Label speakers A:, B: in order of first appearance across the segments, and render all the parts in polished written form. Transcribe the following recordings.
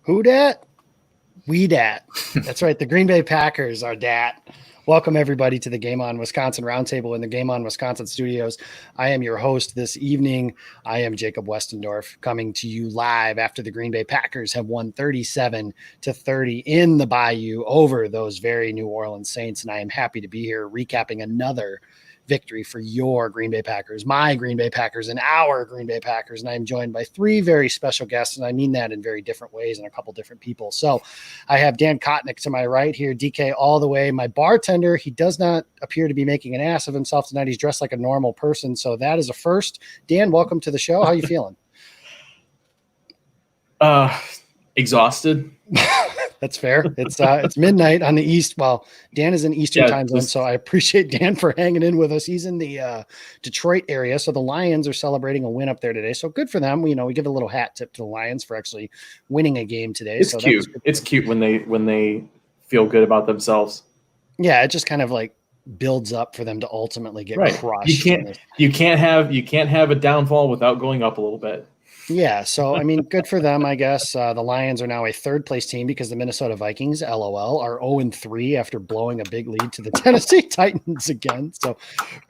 A: Who dat? We dat. That's right. The Green Bay Packers are dat. Welcome, everybody, to the Game On Wisconsin Roundtable in the Game On Wisconsin studios. I am your host this evening. I am Jacob Westendorf, coming to you live after the Green Bay Packers have won 37-30 in the Bayou over those very New Orleans Saints. And I am happy to be here recapping another victory for your Green Bay Packers, my Green Bay Packers, and our Green Bay Packers. And I am joined by three very special guests, and I mean that in very different ways and a couple different people. So I have Dan Kotnick to my right here, DK all the way, my bartender. He does not appear to be making an ass of himself tonight. He's dressed like a normal person, so that is a first. Dan, welcome to the show. How you feeling?
B: Exhausted.
A: That's fair. It's midnight on the East. Well, Dan is in Eastern time zone, so I appreciate Dan for hanging in with us. He's in the Detroit area, so the Lions are celebrating a win up there today. So good for them. We give a little hat tip to the Lions for actually winning a game today.
B: It's
A: so
B: cute. It's cute when they feel good about themselves.
A: Yeah, it just kind of like builds up for them to ultimately get crushed.
B: You can't have a downfall without going up a little bit.
A: Yeah, so, I mean, good for them, I guess. The Lions are now a third-place team because the Minnesota Vikings, LOL, are 0-3 after blowing a big lead to the Tennessee Titans again. So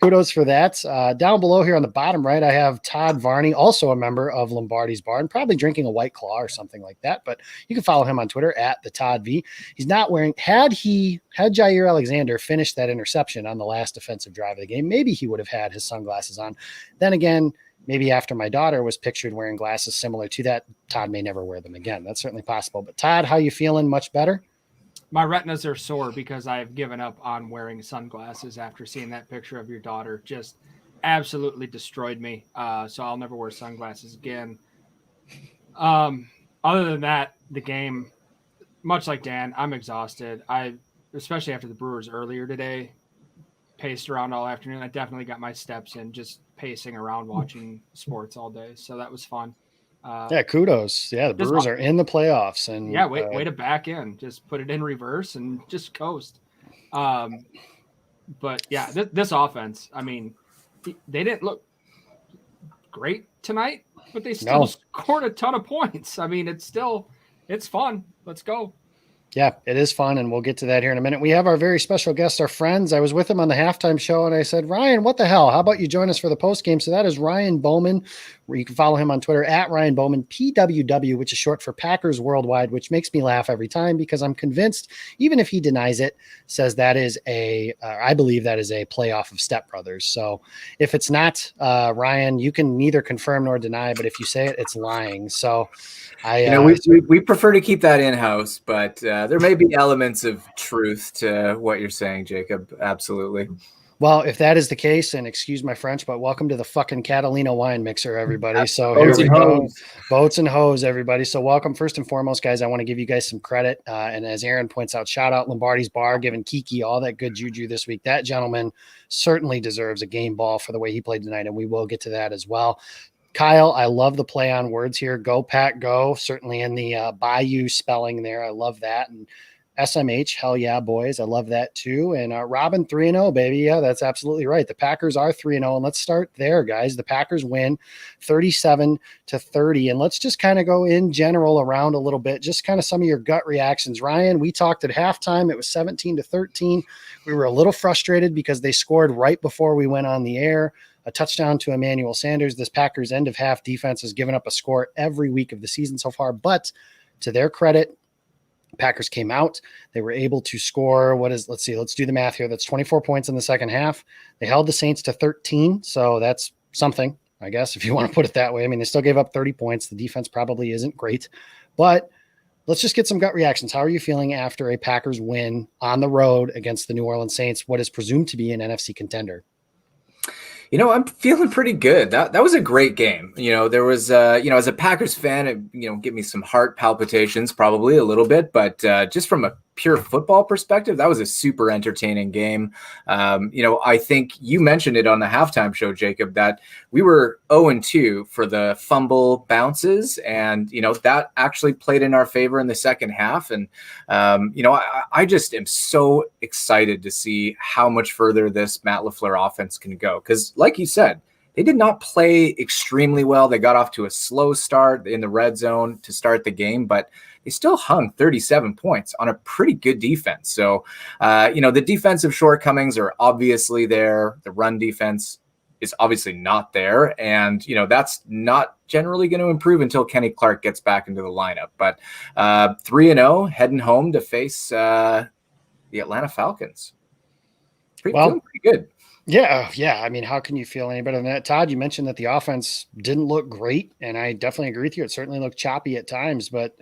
A: kudos for that. Down below here on the bottom right, I have Todd Varney, also a member of Lombardi's Bar, and probably drinking a White Claw or something like that. But you can follow him on Twitter at the Todd V. He's not wearing – had Jair Alexander finished that interception on the last defensive drive of the game, maybe he would have had his sunglasses on. Then again – maybe after my daughter was pictured wearing glasses similar to that, Todd may never wear them again. That's certainly possible. But Todd, how you feeling? Much better?
C: My retinas are sore because I've given up on wearing sunglasses after seeing that picture of your daughter. Just absolutely destroyed me. So I'll never wear sunglasses again. Other than that, the game, much like Dan, I'm exhausted. Especially after the Brewers earlier today, paced around all afternoon. I definitely got my steps in just pacing around watching sports all day. So that was fun.
A: Yeah, kudos. Yeah, the Brewers are in the playoffs. And
C: yeah, way to back in. Just put it in reverse and just coast. But yeah, this offense, I mean, they didn't look great tonight, but they still scored a ton of points. I mean, it's fun. Let's go.
A: Yeah, it is fun, and we'll get to that here in a minute. We have our very special guests, our friends. I was with him on the halftime show, and I said, Ryan, what the hell? How about you join us for the postgame? So that is Ryan Bowman, where you can follow him on Twitter at Ryan Bowman, PWW, which is short for Packers Worldwide, which makes me laugh every time because I'm convinced, even if he denies it, says that is I believe that is a playoff of Step Brothers. So if it's not, Ryan, you can neither confirm nor deny, but if you say it, it's lying. So
D: we prefer to keep that in-house, but there may be elements of truth to what you're saying, Jacob. Absolutely.
A: Well, if that is the case, and excuse my French, but welcome to the fucking Catalina wine mixer, everybody. So here we go. Boats and hose, everybody. So welcome. First and foremost, guys, I want to give you guys some credit. And as Aaron points out, shout out Lombardi's Bar, giving Kiki all that good juju this week. That gentleman certainly deserves a game ball for the way he played tonight, and we will get to that as well. Kyle, I love the play on words here. Go Pack Go, certainly in the Bayou spelling there. I love that. And SMH, hell yeah, boys. I love that too. And Robin, 3-0, baby. Yeah, that's absolutely right. The Packers are 3-0. And let's start there, guys. The Packers win 37-30. And let's just kind of go in general around a little bit, just kind of some of your gut reactions. Ryan, we talked at halftime. It was 17-13. We were a little frustrated because they scored right before we went on the air. A touchdown to Emmanuel Sanders. This Packers end of half defense has given up a score every week of the season so far, but to their credit, Packers came out. They were able to score let's do the math here. That's 24 points in the second half. They held the Saints to 13. So that's something, I guess, if you want to put it that way. I mean, they still gave up 30 points. The defense probably isn't great, but let's just get some gut reactions. How are you feeling after a Packers win on the road against the New Orleans Saints, what is presumed to be an NFC contender?
D: I'm feeling pretty good. That was a great game. There was, as a Packers fan, it, give me some heart palpitations, probably a little bit, but just from a pure football perspective, that was a super entertaining game. I think you mentioned it on the halftime show, Jacob, that we were 0-2 for the fumble bounces. And, that actually played in our favor in the second half. And, I just am so excited to see how much further this Matt LaFleur offense can go. Because like you said, they did not play extremely well. They got off to a slow start in the red zone to start the game, but they still hung 37 points on a pretty good defense. So, the defensive shortcomings are obviously there. The run defense is obviously not there. And, that's not generally going to improve until Kenny Clark gets back into the lineup. But 3-0 heading home to face the Atlanta Falcons. Feeling pretty good.
A: Yeah. I mean, how can you feel any better than that? Todd, you mentioned that the offense didn't look great, and I definitely agree with you. It certainly looked choppy at times, but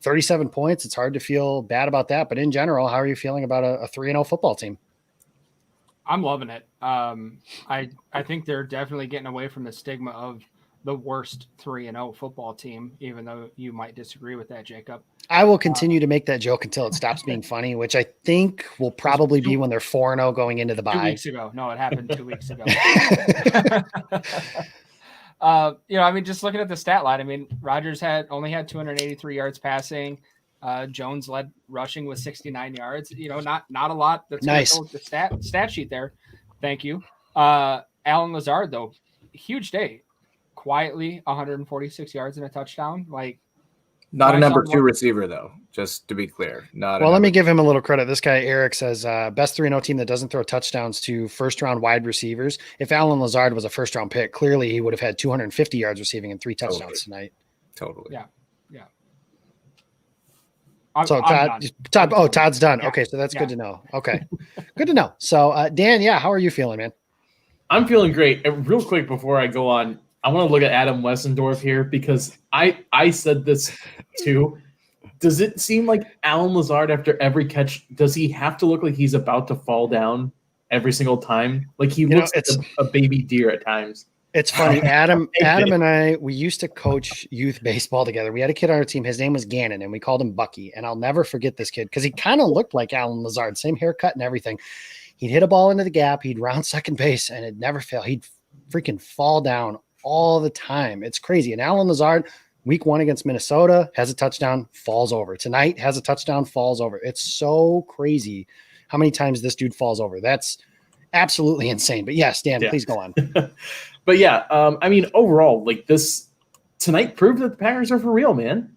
A: 37 points, it's hard to feel bad about that. But in general, how are you feeling about a 3-0 football team?
C: I'm loving it. I think they're definitely getting away from the stigma of the worst 3-0 football team, even though you might disagree with that, Jacob.
A: I will continue to make that joke until it stops being funny, which I think will probably be when they're 4-0 going into the bye.
C: 2 weeks ago. No, it happened 2 weeks ago. Just looking at the stat line, I mean, Rodgers only had 283 yards passing. Jones led rushing with 69 yards. Not a lot. That's
A: nice.
C: The stat sheet there. Thank you. Allen Lazard, though, huge day. Quietly 146 yards and a touchdown.
D: Not a number 2 receiver, though, just to be clear.
A: Let me give him a little credit. This guy, Eric, says best 3-0 team that doesn't throw touchdowns to first-round wide receivers. If Allen Lazard was a first-round pick, clearly he would have had 250 yards receiving and 3 touchdowns tonight.
D: Totally.
C: Yeah.
A: So Todd's done. Yeah. Okay, so that's good to know. Okay, good to know. So Dan, how are you feeling, man?
B: I'm feeling great. Real quick before I go on, I want to look at Adam Wessendorf here because I said this too. Does it seem like Allen Lazard after every catch, does he have to look like he's about to fall down every single time? Like he looks like a baby deer at times.
A: It's funny. Adam and I, we used to coach youth baseball together. We had a kid on our team. His name was Gannon, and we called him Bucky. And I'll never forget this kid because he kind of looked like Allen Lazard, same haircut and everything. He'd hit a ball into the gap. He'd round second base, and it'd never fail. He'd freaking fall down all the time. It's crazy. And Allen Lazard, week 1 against Minnesota, has a touchdown, falls over. Tonight has a touchdown, falls over. It's so crazy how many times this dude falls over. That's absolutely insane. But yes, Dan, please go on.
B: But overall, this tonight proved that the Packers are for real, man.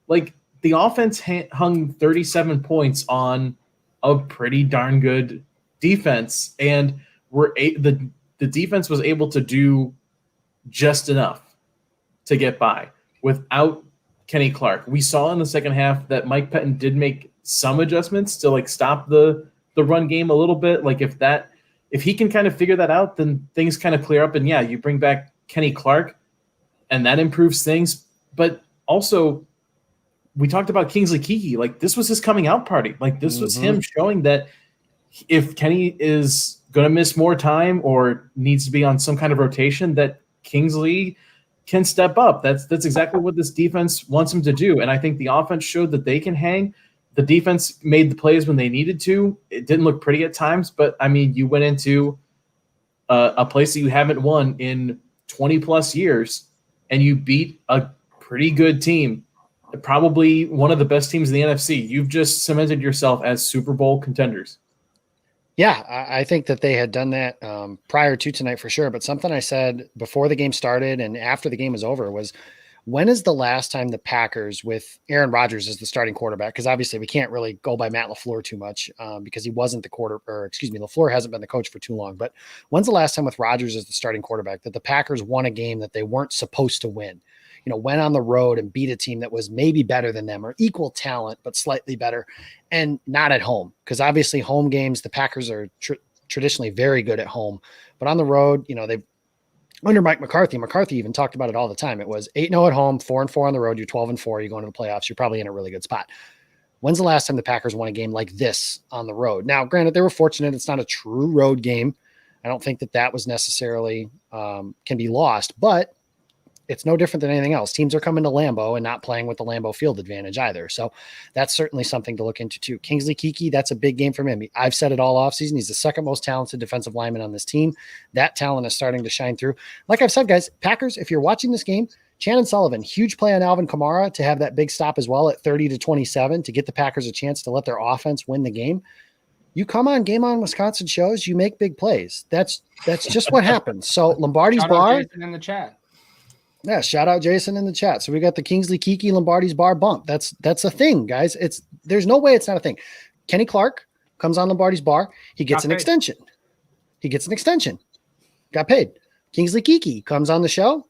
B: The offense hung 37 points on a pretty darn good defense, and the defense was able to do just enough to get by without Kenny Clark. We saw in the second half that Mike Pettin did make some adjustments to stop the run game a little bit. If he can kind of figure that out, then things kind of clear up. And you bring back Kenny Clark and that improves things. But also we talked about Kingsley Keke. This was his coming out party. This was him showing that if Kenny is going to miss more time or needs to be on some kind of rotation, that Kingsley can step up. That's exactly what this defense wants him to do. And I think the offense showed that they can hang. The defense made the plays when they needed to. It didn't look pretty at times, but you went into a place that you haven't won in 20 plus years, and you beat a pretty good team, probably one of the best teams in the NFC. You've just cemented yourself as Super Bowl contenders.
A: Yeah, I think that they had done that prior to tonight for sure. But something I said before the game started and after the game was over was, when is the last time the Packers with Aaron Rodgers as the starting quarterback? Because obviously we can't really go by Matt LaFleur too much because he wasn't LaFleur hasn't been the coach for too long. But when's the last time with Rodgers as the starting quarterback that the Packers won a game that they weren't supposed to win? Went on the road and beat a team that was maybe better than them or equal talent, but slightly better, and not at home. Because obviously home games, the Packers are traditionally very good at home, but on the road, they've under Mike McCarthy even talked about it all the time. It was 8-0 at home, 4-4 on the road. You're 12-4. You go into the playoffs. You're probably in a really good spot. When's the last time the Packers won a game like this on the road? Now, granted, they were fortunate. It's not a true road game. I don't think that was necessarily can be lost, but it's no different than anything else. Teams are coming to Lambeau and not playing with the Lambeau field advantage either. So that's certainly something to look into too. Kingsley Keke, that's a big game for him. I've said it all offseason. He's the second most talented defensive lineman on this team. That talent is starting to shine through. Like I've said, guys, Packers, if you're watching this game, Shannon Sullivan, huge play on Alvin Kamara to have that big stop as well at 30-27 to get the Packers a chance to let their offense win the game. You come on Game On Wisconsin shows, you make big plays. That's just what happens. So Lombardi's Bar.
C: Jason in the chat.
A: Yeah, shout out Jason in the chat. So we got the Kingsley Kiki Lombardi's Bar bump. That's a thing, guys. There's no way it's not a thing. Kenny Clark comes on Lombardi's Bar. He gets an extension. Got paid. Kingsley Kiki comes on the show.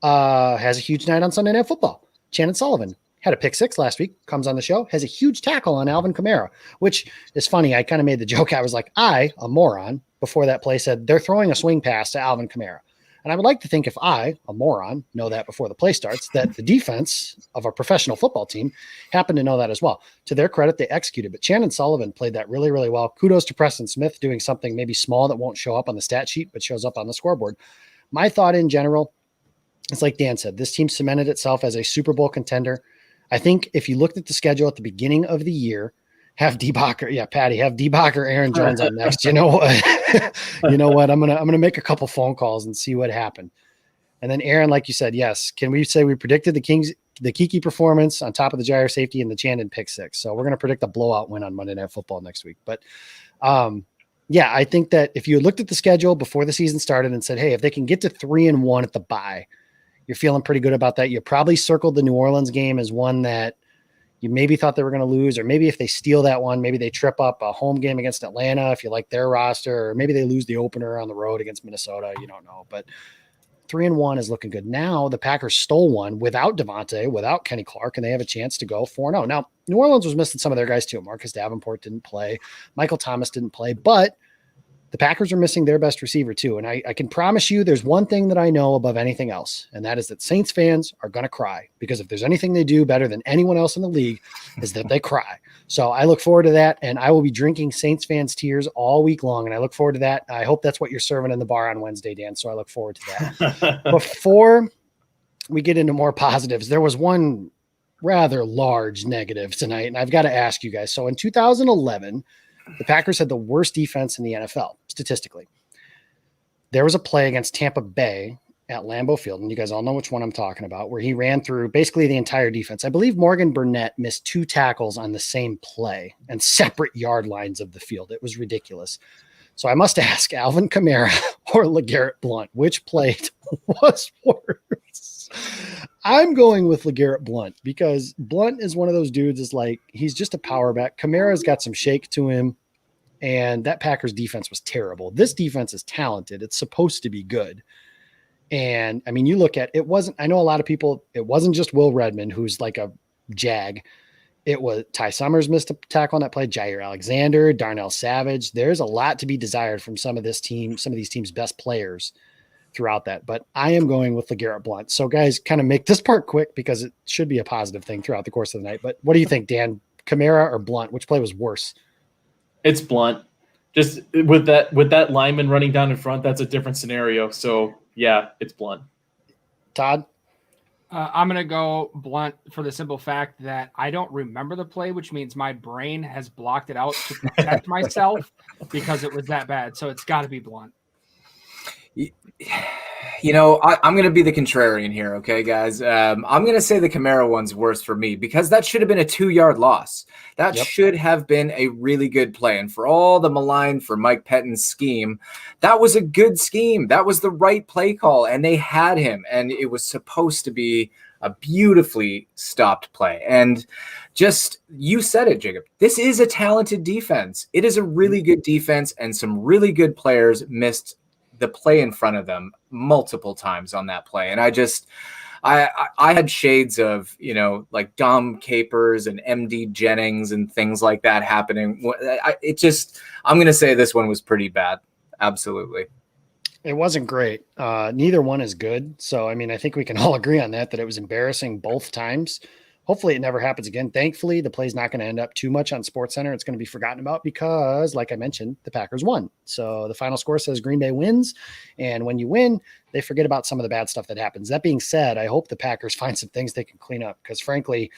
A: Has a huge night on Sunday Night Football. Shannon Sullivan had a pick 6 last week, comes on the show, has a huge tackle on Alvin Kamara, which is funny. I kind of made the joke. I was like, a moron, before that play said they're throwing a swing pass to Alvin Kamara. And I would like to think if I, a moron, know that before the play starts, that the defense of a professional football team happened to know that as well. To their credit, they executed. But Shannon Sullivan played that really, really well. Kudos to Preston Smith doing something maybe small that won't show up on the stat sheet, but shows up on the scoreboard. My thought in general, it's like Dan said, this team cemented itself as a Super Bowl contender. I think if you looked at the schedule at the beginning of the year, have D-Bacher, Patty, have D-Bacher, Aaron Jones up next. You know what? You know what? I'm gonna make a couple phone calls and see what happened. And then Aaron, like you said, yes. Can we say we predicted the Kiki performance on top of the Jair safety and the Chandon pick 6? So we're gonna predict a blowout win on Monday Night Football next week. But I think that if you looked at the schedule before the season started and said, hey, if they can get to 3-1 at the bye, you're feeling pretty good about that. You probably circled the New Orleans game as one that you maybe thought they were going to lose, or maybe if they steal that one, maybe they trip up a home game against Atlanta if you like their roster, or maybe they lose the opener on the road against Minnesota. You don't know, but 3-1 is looking good. Now the Packers stole one without Devontae, without Kenny Clark, and they have a chance to go 4-0. Now, New Orleans was missing some of their guys too. Marcus Davenport didn't play. Michael Thomas didn't play, but the Packers are missing their best receiver too. And I can promise you there's one thing that I know above anything else, and that is that Saints fans are going to cry, because if there's anything they do better than anyone else in the league is that they cry. So I look forward to that, and I will be drinking Saints fans' tears all week long, and I look forward to that. I hope that's what you're serving in the bar on Wednesday, Dan, so I look forward to that. Before we get into more positives, there was one rather large negative tonight, and I've got to ask you guys. So in 2011, the Packers had the worst defense in the NFL, statistically. There was a play against Tampa Bay at Lambeau Field, and you guys all know which one I'm talking about, where he ran through basically the entire defense. I believe Morgan Burnett missed 2 tackles on the same play and separate yard lines of the field. It was ridiculous. So I must ask, Alvin Kamara or LeGarrette Blount, which play was worse? I'm going with LeGarrette Blount, because Blount is one of those dudes is like, he's just a power back. Kamara's got some shake to him, and that Packers defense was terrible. This defense is talented. It's supposed to be good. And I mean, you look at it, I know a lot of people, it wasn't just Will Redmond, who's like a jag. It was Ty Summers missed a tackle on that play, Jair Alexander, Darnell Savage. There's a lot to be desired from some of these teams' best players throughout that. But I am going with LeGarrette Blount. So guys, kind of make this part quick, because it should be a positive thing throughout the course of the night. But what do you think, Dan? Kamara or Blount? Which play was worse?
B: It's Blount. Just with that lineman running down in front, that's a different scenario. So yeah, it's Blount.
A: Todd?
C: I'm going to go Blount for the simple fact that I don't remember the play, which means my brain has blocked it out to protect myself because it was that bad. So it's got to be Blount.
D: You know, I'm going to be the contrarian here, okay, guys? I'm going to say the Kamara one's worse for me, because that should have been a 2-yard loss. That should have been a really good play. And for all the malign for Mike Pettin's scheme, that was a good scheme. That was the right play call, and they had him, and it was supposed to be a beautifully stopped play. And just, you said it, Jacob. This is a talented defense. It is a really good defense, and some really good players missed the play in front of them multiple times on that play. And I had shades of, you know, like Dom Capers and MD Jennings and things like that happening. I'm going to say this one was pretty bad. Absolutely.
A: It wasn't great. Neither one is good. So, I mean, I think we can all agree on that it was embarrassing both times. Hopefully it never happens again. Thankfully, the play's not going to end up too much on SportsCenter. It's going to be forgotten about because, like I mentioned, the Packers won. So the final score says Green Bay wins. And when you win, they forget about some of the bad stuff that happens. That being said, I hope the Packers find some things they can clean up, because frankly,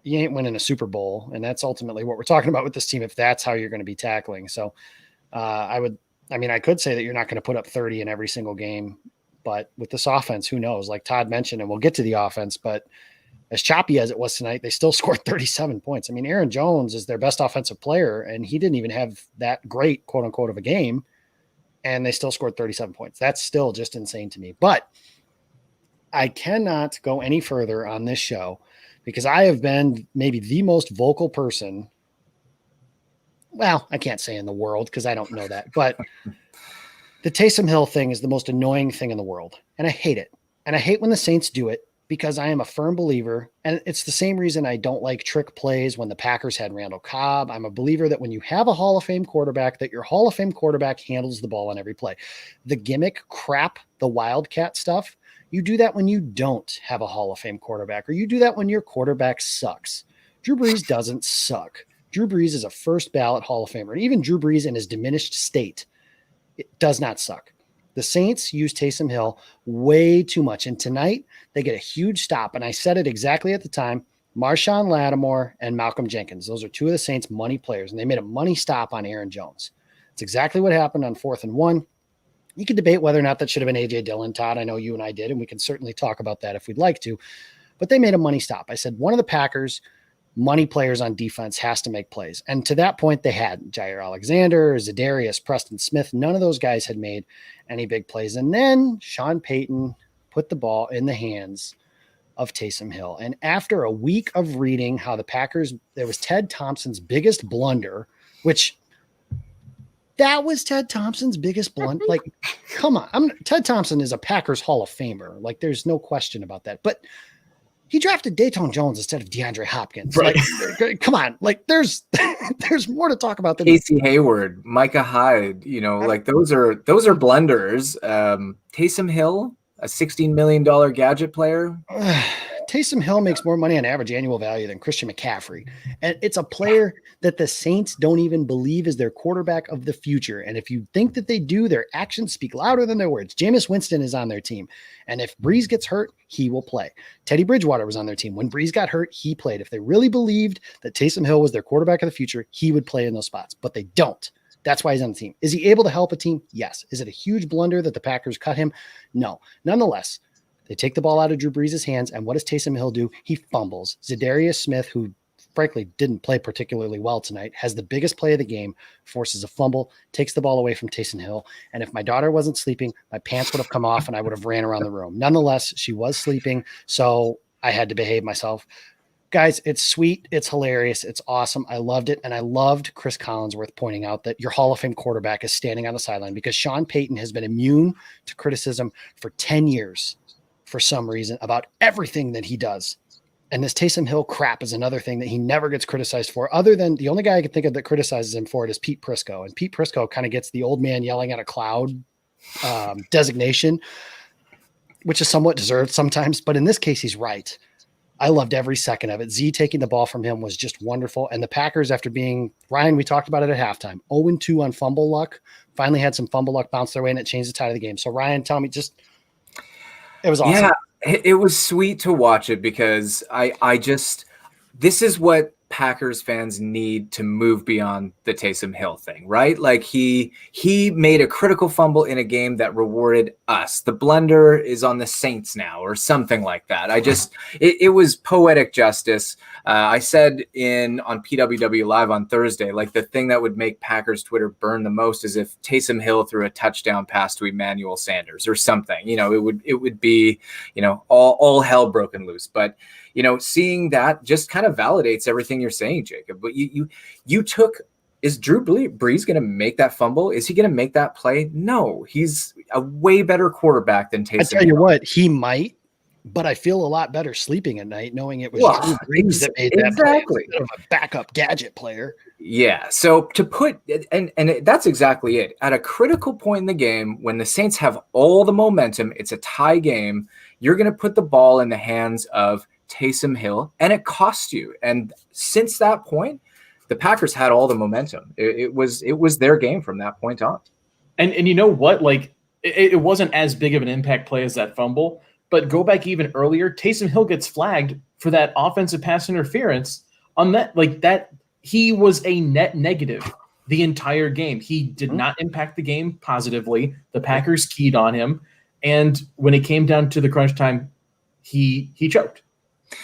A: you ain't winning a Super Bowl. And that's ultimately what we're talking about with this team, if that's how you're going to be tackling. So I could say that you're not going to put up 30 in every single game, but with this offense, who knows? Like Todd mentioned, and we'll get to the offense, but as choppy as it was tonight, they still scored 37 points. I mean, Aaron Jones is their best offensive player, and he didn't even have that great, quote unquote, of a game, and they still scored 37 points. That's still just insane to me. But I cannot go any further on this show because I have been maybe the most vocal person. Well, I can't say in the world because I don't know that, but the Taysom Hill thing is the most annoying thing in the world, and I hate it. And I hate when the Saints do it because I am a firm believer, and it's the same reason I don't like trick plays when the Packers had Randall Cobb. I'm a believer that when you have a Hall of Fame quarterback, that your Hall of Fame quarterback handles the ball on every play. The gimmick crap, the Wildcat stuff, you do that when you don't have a Hall of Fame quarterback, or you do that when your quarterback sucks. Drew Brees doesn't suck. Drew Brees is a first ballot Hall of Famer, and even Drew Brees in his diminished state, it does not suck. The Saints use Taysom Hill way too much. And tonight they get a huge stop. And I said it exactly at the time, Marshawn Lattimore and Malcolm Jenkins. Those are two of the Saints' money players. And they made a money stop on Aaron Jones. It's exactly what happened on 4th and 1. You could debate whether or not that should have been A.J. Dillon, Todd. I know you and I did, and we can certainly talk about that if we'd like to. But they made a money stop. I said one of the Packers' money players on defense has to make plays. And to that point, they had Jair Alexander, Zadarius, Preston Smith. None of those guys had made any big plays. And then Sean Payton put the ball in the hands of Taysom Hill. And after a week of reading how the Packers, there was Ted Thompson's biggest blunder, which that was Ted Thompson's biggest blunder. Like, come on. Ted Thompson is a Packers Hall of Famer. Like, there's no question about that. But he drafted Dayton Jones instead of DeAndre Hopkins.
B: Right.
A: Like, come on. Like, there's more to talk about than
D: Casey Hayward, Micah Hyde. Like those are blunders. Taysom Hill, a $16 million gadget player.
A: Taysom Hill makes more money on average annual value than Christian McCaffrey. And it's a player that the Saints don't even believe is their quarterback of the future. And if you think that they do, their actions speak louder than their words. Jameis Winston is on their team. And if Breeze gets hurt, he will play. Teddy Bridgewater was on their team. When Breeze got hurt, he played. If they really believed that Taysom Hill was their quarterback of the future, he would play in those spots. But they don't. That's why he's on the team. Is he able to help a team? Yes. Is it a huge blunder that the Packers cut him? No. Nonetheless, they take the ball out of Drew Brees' hands, and what does Taysom Hill do? He fumbles. Zadarius Smith, who frankly didn't play particularly well tonight, has the biggest play of the game, forces a fumble, takes the ball away from Taysom Hill. And if my daughter wasn't sleeping, my pants would have come off and I would have ran around the room. Nonetheless, she was sleeping, so I had to behave myself. Guys, it's sweet. It's hilarious. It's awesome. I loved it. And I loved Chris Collinsworth pointing out that your Hall of Fame quarterback is standing on the sideline because Sean Payton has been immune to criticism for 10 years for some reason about everything that he does. And this Taysom Hill crap is another thing that he never gets criticized for, other than the only guy I can think of that criticizes him for it is Pete Prisco. And Pete Prisco kind of gets the old man yelling at a cloud designation, which is somewhat deserved sometimes. But in this case, he's right. I loved every second of it. Z taking the ball from him was just wonderful. And the Packers, after being, Ryan, we talked about it at halftime, 0-2 on fumble luck, finally had some fumble luck bounce their way, and it changed the tide of the game. So Ryan, tell me, it was awesome.
D: Yeah, it was sweet to watch it because this is what Packers fans need to move beyond the Taysom Hill thing, right? Like he made a critical fumble in a game that rewarded us. The blunder is on the Saints now or something like that. It was poetic justice. I said on PWW Live on Thursday, like the thing that would make Packers Twitter burn the most is if Taysom Hill threw a touchdown pass to Emmanuel Sanders or something. It would be, all hell broken loose. But seeing that just kind of validates everything you're saying, Jacob. But is Drew Brees going to make that fumble? Is he going to make that play? No, he's a way better quarterback than Taysom.
A: I tell you what, he might, but I feel a lot better sleeping at night knowing it was Drew Brees that made that play instead of a backup gadget player.
D: Yeah. So to put, and that's exactly it. At a critical point in the game, when the Saints have all the momentum, it's a tie game, you're going to put the ball in the hands of Taysom Hill, and it cost you. And since that point, the Packers had all the momentum. It was their game from that point on.
B: And you know what? Like it wasn't as big of an impact play as that fumble, but go back even earlier. Taysom Hill gets flagged for that offensive pass interference on that. Like that, he was a net negative the entire game. He did not impact the game positively. The Packers keyed on him, and when it came down to the crunch time, he choked.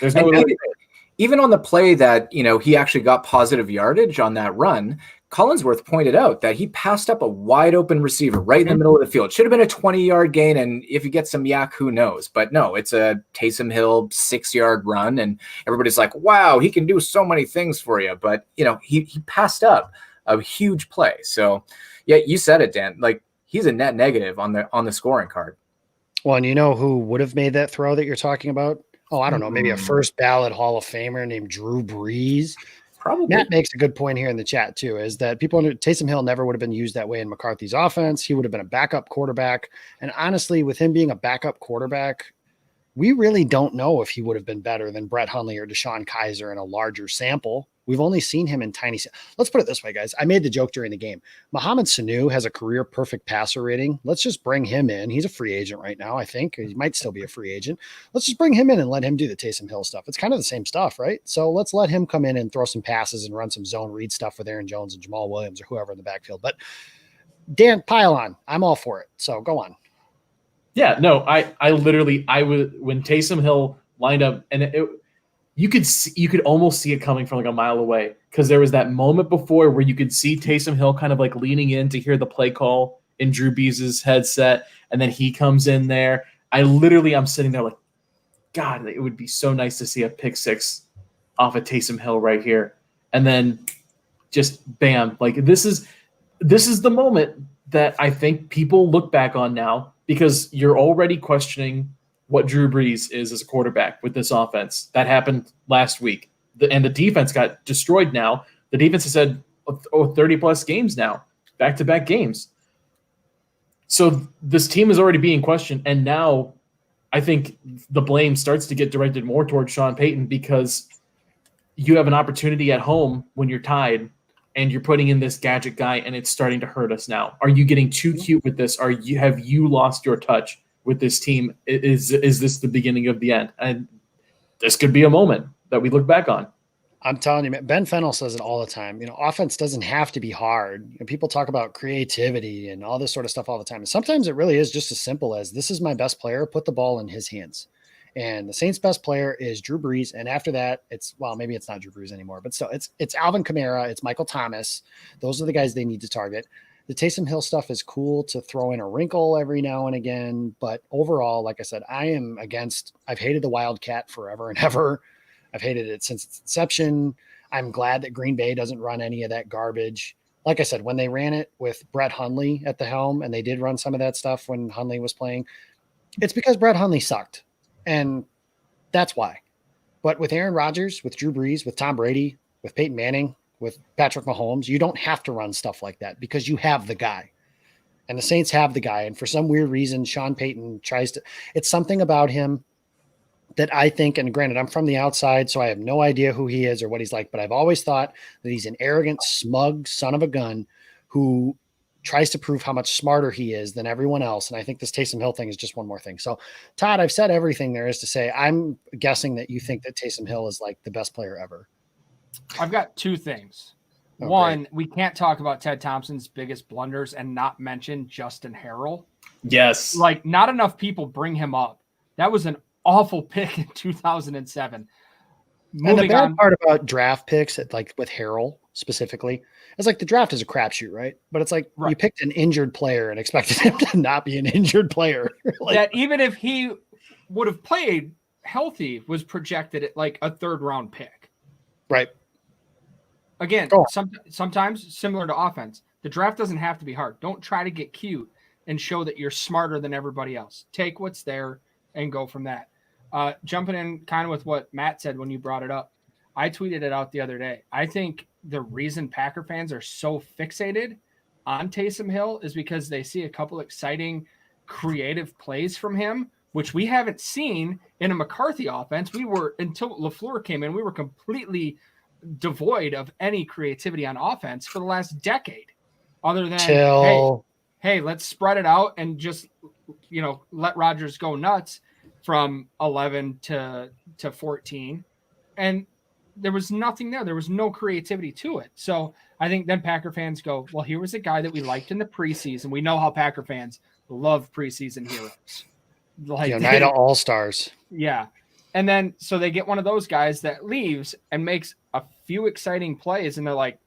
B: There's no
D: even on the play that, he actually got positive yardage on that run, Collinsworth pointed out that he passed up a wide open receiver right in the middle of the field. Should have been a 20-yard gain, and if you get some yak, who knows? But no, it's a Taysom Hill 6-yard run, and everybody's like, wow, he can do so many things for you. But, he passed up a huge play. So, yeah, you said it, Dan. Like, he's a net negative on the scoring card.
A: Well, and you know who would have made that throw that you're talking about? Oh, I don't know, maybe a first ballot Hall of Famer named Drew Brees.
D: Probably.
A: Matt makes a good point here in the chat too, is that Taysom Hill never would have been used that way in McCarthy's offense. He would have been a backup quarterback. And honestly, with him being a backup quarterback, we really don't know if he would have been better than Brett Hundley or Deshaun Kaiser in a larger sample. We've only seen him in tiny. Let's put it this way, guys. I made the joke during the game. Mohamed Sanu has a career perfect passer rating. Let's just bring him in. He's a free agent right now, I think. He might still be a free agent. Let's just bring him in and let him do the Taysom Hill stuff. It's kind of the same stuff, right? So let's let him come in and throw some passes and run some zone read stuff with Aaron Jones and Jamal Williams or whoever in the backfield. But Dan, pile on. I'm all for it. So go on.
B: Yeah, no, I literally when Taysom Hill lined up, and you could almost see it coming from like a mile away, because there was that moment before where you could see Taysom Hill kind of like leaning in to hear the play call in Drew Brees' headset, and then he comes in there. I'm sitting there like, God, it would be so nice to see a pick six off of Taysom Hill right here, and then just bam, like this is the moment that I think people look back on now, because you're already questioning what Drew Brees is as a quarterback with this offense. That happened last week. And the defense got destroyed now. The defense has had 30-plus games now, back-to-back games. So this team is already being questioned, and now I think the blame starts to get directed more towards Sean Payton, because you have an opportunity at home when you're tied, and you're putting in this gadget guy, and it's starting to hurt us now. Are you getting too cute with this? Have you lost your touch with this team? Is this the beginning of the end? And this could be a moment that we look back on.
A: I'm telling you, Ben Fennell says it all the time. Offense doesn't have to be hard. People talk about creativity and all this sort of stuff all the time. And sometimes it really is just as simple as, this is my best player, put the ball in his hands. And the Saints' best player is Drew Brees. And after that, maybe it's not Drew Brees anymore, but still it's Alvin Kamara, it's Michael Thomas. Those are the guys they need to target. The Taysom Hill stuff is cool to throw in a wrinkle every now and again. But overall, like I said, I've hated the Wildcat forever and ever. I've hated it since its inception. I'm glad that Green Bay doesn't run any of that garbage. Like I said, when they ran it with Brett Hundley at the helm, and they did run some of that stuff when Hundley was playing, it's because Brett Hundley sucked. And that's why. But with Aaron Rodgers, with Drew Brees, with Tom Brady, with Peyton Manning, with Patrick Mahomes, you don't have to run stuff like that, because you have the guy. And the Saints have the guy. And for some weird reason, Sean Payton it's something about him that I think, and granted, I'm from the outside, so I have no idea who he is or what he's like, but I've always thought that he's an arrogant, smug son of a gun who tries to prove how much smarter he is than everyone else. And I think this Taysom Hill thing is just one more thing. So, Todd, I've said everything there is to say. I'm guessing that you think that Taysom Hill is like the best player ever.
C: I've got two things.
A: Oh,
C: one,
A: great.
C: we can't talk about Ted Thompson's biggest blunders and not mention Justin Harrell.
B: Yes.
C: Like, not enough people bring him up. That was an awful pick in 2007.
A: And the bad part about draft picks, like with Harrell specifically, is like the draft is a crapshoot, right? But it's like you picked an injured player and expected him to not be an injured player.
C: That even if he would have played healthy, was projected at like a third-round pick.
A: Right.
C: Again, sometimes similar to offense, the draft doesn't have to be hard. Don't try to get cute and show that you're smarter than everybody else. Take what's there and go from that. Jumping in kind of with what Matt said when you brought it up, I tweeted it out the other day. I think the reason Packer fans are so fixated on Taysom Hill is because they see a couple exciting, creative plays from him, which we haven't seen in a McCarthy offense. Until LaFleur came in, we were completely devoid of any creativity on offense for the last decade, other than, hey, let's spread it out and just, let Rodgers go nuts from 11 to 14. And there was nothing there. There was no creativity to it. So I think then Packer fans go, well, here was a guy that we liked in the preseason. We know how Packer fans love preseason heroes.
A: Night of All-Stars.
C: Yeah. And then so they get one of those guys that leaves and makes a few exciting plays, and they're like,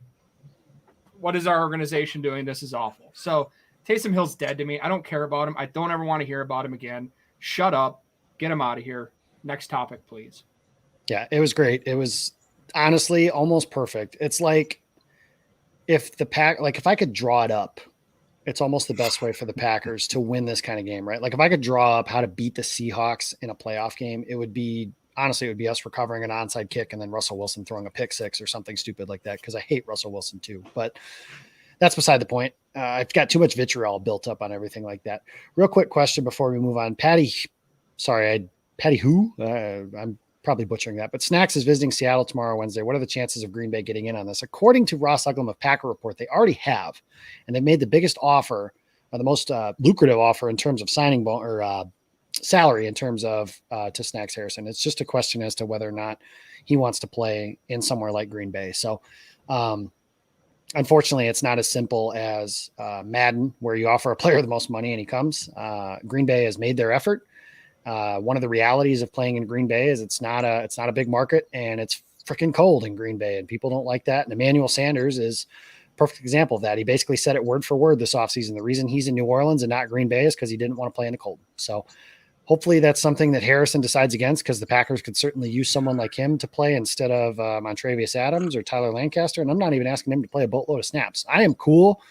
C: what is our organization doing? This is awful. So Taysom Hill's dead to me. I don't care about him. I don't ever want to hear about him again. Shut up. Get him out of here. Next topic, please.
A: Yeah, it was great. It was honestly almost perfect. It's like if I could draw it up, it's almost the best way for the Packers to win this kind of game, right? Like if I could draw up how to beat the Seahawks in a playoff game, it would be us recovering an onside kick and then Russell Wilson throwing a pick six or something stupid like that. Cause I hate Russell Wilson too, but that's beside the point. I've got too much vitriol built up on everything like that. Real quick question before we move on. Patty who? I'm probably butchering that, but Snacks is visiting Seattle tomorrow, Wednesday. What are the chances of Green Bay getting in on this? According to Ross Uglum of Packer Report, they already have, and they made the biggest offer, or the most lucrative offer in terms of signing salary in terms of to Snacks Harrison. It's just a question as to whether or not he wants to play in somewhere like Green Bay. So, unfortunately, it's not as simple as Madden, where you offer a player the most money and he comes. Green Bay has made their effort. One of the realities of playing in Green Bay is it's not a big market, and it's freaking cold in Green Bay, and people don't like that. And Emmanuel Sanders is a perfect example of that. He basically said it word for word this offseason. The reason he's in New Orleans and not Green Bay is because he didn't want to play in the cold. So hopefully that's something that Harrison decides against, because the Packers could certainly use someone like him to play instead of Montravius Adams or Tyler Lancaster. And I'm not even asking him to play a boatload of snaps. I am cool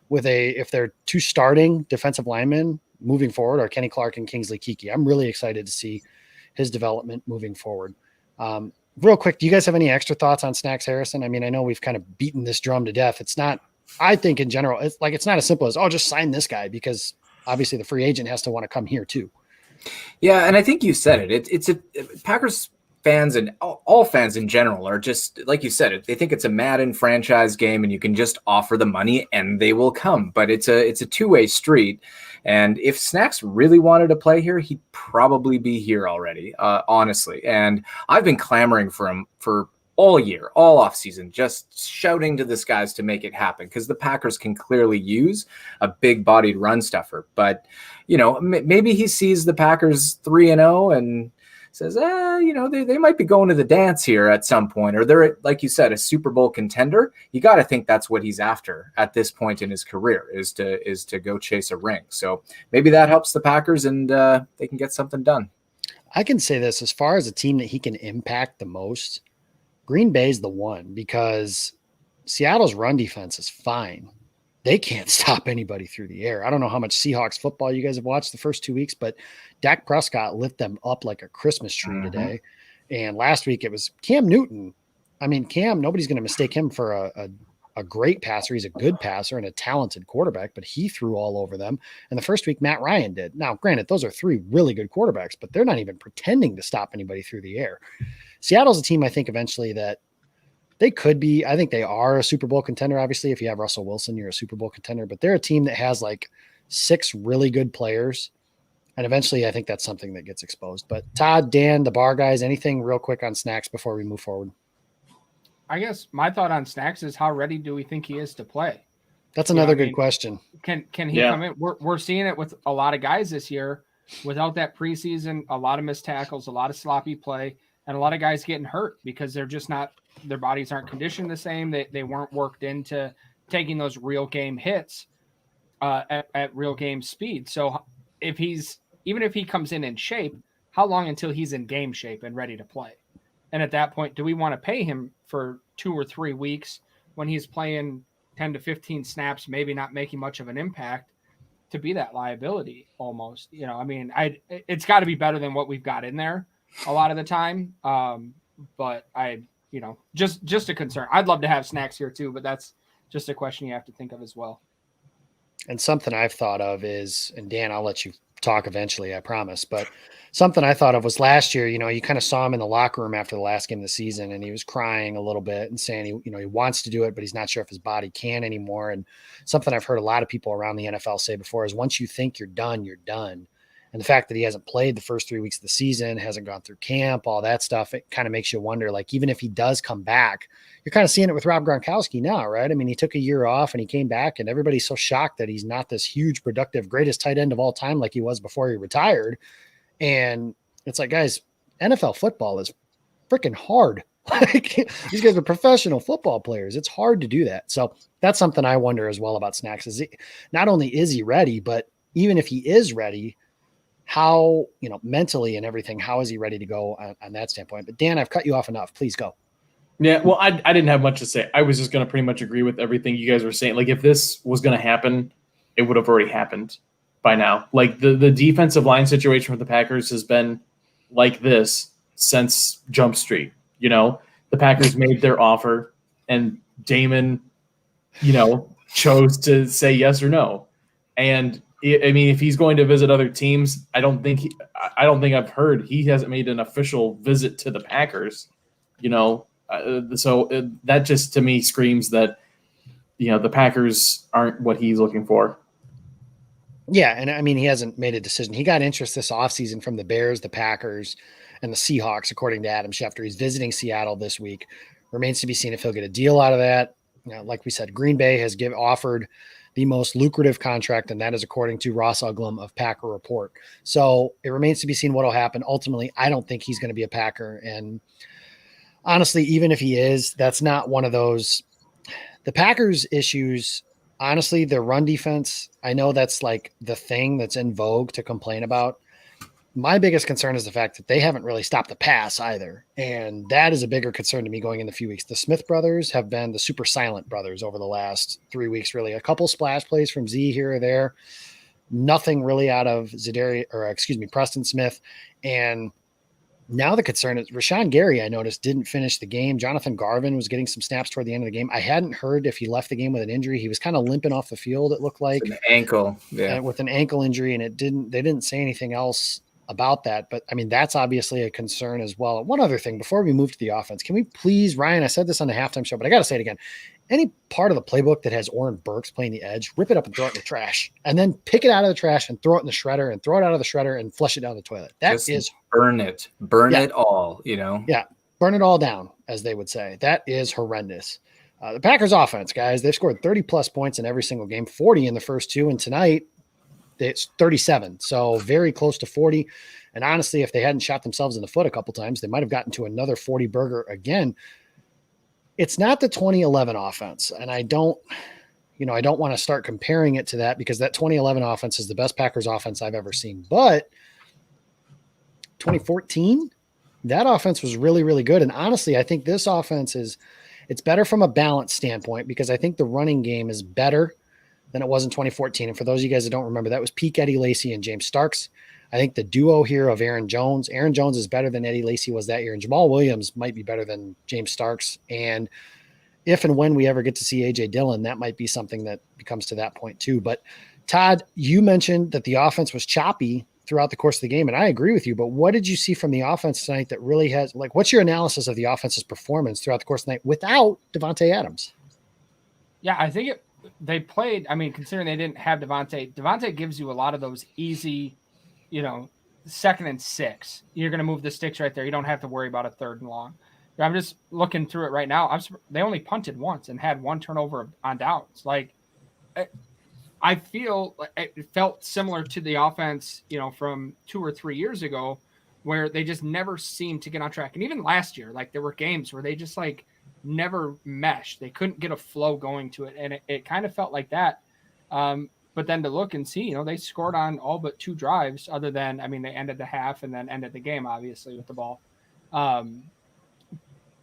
A: with if they're two starting defensive linemen moving forward, or Kenny Clark and Kingsley Keke. I'm really excited to see his development moving forward. Real quick, do you guys have any extra thoughts on Snacks Harrison? I mean, I know we've kind of beaten this drum to death. It's not, I think in general, it's not as simple as, just sign this guy, because obviously the free agent has to want to come here too.
D: Yeah, and I think you said it. It's a Packers fans and all fans in general are just, like you said, they think it's a Madden franchise game and you can just offer the money and they will come. But it's a two-way street. And if Snacks really wanted to play here, he'd probably be here already, honestly. And I've been clamoring for him for all year, all offseason, just shouting to this guys to make it happen, because the Packers can clearly use a big-bodied run stuffer. But, maybe he sees the Packers 3-0 and says, they might be going to the dance here at some point, or they're, like you said, a Super Bowl contender. You got to think that's what he's after at this point in his career, is to go chase a ring. So maybe that helps the Packers and they can get something done.
A: I can say this, as far as a team that he can impact the most, Green Bay's the one, because Seattle's run defense is fine. They can't stop anybody through the air. I don't know how much Seahawks football you guys have watched the first 2 weeks, but Dak Prescott lit them up like a Christmas tree today. And last week it was Cam Newton. I mean, Cam, nobody's going to mistake him for a great passer. He's a good passer and a talented quarterback, but he threw all over them. And the first week Matt Ryan did. Now, granted, those are three really good quarterbacks, but they're not even pretending to stop anybody through the air. Seattle's a team, I think, eventually that they could be. I think they are a Super Bowl contender. Obviously, if you have Russell Wilson, you're a Super Bowl contender, but they're a team that has like 6 really good players. And eventually I think that's something that gets exposed. But Todd, Dan, the bar guys, anything real quick on Snacks before we move forward?
C: I guess my thought on Snacks is, how ready do we think he is to play?
A: That's another good question.
C: Can he come in? We're seeing it with a lot of guys this year without that preseason, a lot of missed tackles, a lot of sloppy play, and a lot of guys getting hurt because they're just not, their bodies aren't conditioned the same. They weren't worked into taking those real game hits at real game speed. So even if he comes in shape, how long until he's in game shape and ready to play? And at that point, do we want to pay him for 2 or 3 weeks when he's playing 10 to 15 snaps, maybe not making much of an impact, to be that liability almost? It's got to be better than what we've got in there a lot of the time. But just a concern. I'd love to have Snacks here too, but that's just a question you have to think of as well.
A: And something I've thought of is, and Dan, I'll let you talk eventually, I promise, but something I thought of was last year, you kind of saw him in the locker room after the last game of the season, and he was crying a little bit and saying he wants to do it, but he's not sure if his body can anymore. And something I've heard a lot of people around the NFL say before is, once you think you're done, you're done. And the fact that he hasn't played the first 3 weeks of the season, hasn't gone through camp, all that stuff, it kind of makes you wonder, like, even if he does come back, you're kind of seeing it with Rob Gronkowski now, right? I mean, he took a year off and he came back, and everybody's so shocked that he's not this huge, productive, greatest tight end of all time like he was before he retired. And it's like, guys, NFL football is freaking hard. Like, these guys are professional football players. It's hard to do that. So that's something I wonder as well about Snacks. Not only is he ready, but even if he is ready, how, mentally and everything, how is he ready to go on that standpoint? But Dan, I've cut you off enough. Please go.
B: Yeah, well, I didn't have much to say. I was just going to pretty much agree with everything you guys were saying. Like, if this was going to happen, it would have already happened by now. Like, the defensive line situation for the Packers has been like this since Jump Street. The Packers made their offer, and Damon, chose to say yes or no. And I mean, if he's going to visit other teams, I don't think I've heard he hasn't made an official visit to the Packers. So that just to me screams that the Packers aren't what he's looking for.
A: Yeah, and I mean, he hasn't made a decision. He got interest this offseason from the Bears, the Packers, and the Seahawks, according to Adam Schefter. He's visiting Seattle this week. Remains to be seen if he'll get a deal out of that. Like we said, Green Bay has offered the most lucrative contract, and that is according to Ross Uglum of Packer Report. So it remains to be seen what will happen. Ultimately, I don't think he's going to be a Packer. And honestly, even if he is, that's not one of those. The Packers' issues, honestly, their run defense, I know that's like the thing that's in vogue to complain about. My biggest concern is the fact that they haven't really stopped the pass either. And that is a bigger concern to me going in the few weeks. The Smith brothers have been the super silent brothers over the last 3 weeks, really. A couple splash plays from Z here or there. Nothing really out of Preston Smith. And now the concern is Rashawn Gary, I noticed, didn't finish the game. Jonathan Garvin was getting some snaps toward the end of the game. I hadn't heard if he left the game with an injury. He was kind of limping off the field, it looked like.
D: An ankle. Yeah.
A: With an ankle injury, and they didn't say anything else about that. But I mean, that's obviously a concern as well. One other thing before we move to the offense, can we please, Ryan, I said this on the halftime show, but I got to say it again. Any part of the playbook that has Oren Burks playing the edge, rip it up and throw it in the trash, and then pick it out of the trash and throw it in the shredder and throw it out of the shredder and flush it down the toilet.
D: Burn it all,
A: Yeah. Burn it all down, as they would say. That is horrendous. The Packers offense, guys, they've scored 30 plus points in every single game, 40 in the first two. And tonight it's 37. So very close to 40. And honestly, if they hadn't shot themselves in the foot a couple times, they might've gotten to another 40 burger again. It's not the 2011 offense. And I don't want to start comparing it to that because that 2011 offense is the best Packers offense I've ever seen. But 2014, that offense was really, really good. And honestly, I think this offense it's better from a balance standpoint because I think the running game is better than it was in 2014. And for those of you guys that don't remember, that was peak Eddie Lacy and James Starks. I think the duo here of Aaron Jones is better than Eddie Lacy was that year. And Jamal Williams might be better than James Starks. And if and when we ever get to see AJ Dillon, that might be something that becomes to that point too. But Todd, you mentioned that the offense was choppy throughout the course of the game. And I agree with you, but what did you see from the offense tonight that really has, what's your analysis of the offense's performance throughout the course of the night without Devontae Adams?
C: Yeah, I think they played, considering they didn't have Devontae gives you a lot of those easy, 2nd and 6. You're going to move the sticks right there. You don't have to worry about a 3rd and long. I'm just looking through it right now. They only punted once and had 1 turnover on downs. I feel it felt similar to the offense, from 2 or 3 years ago where they just never seemed to get on track. And even last year, there were games where they just never meshed. They couldn't get a flow going to it. And it kind of felt like that. But then to look and see, they scored on all but 2 drives other than, they ended the half and then ended the game, obviously, with the ball.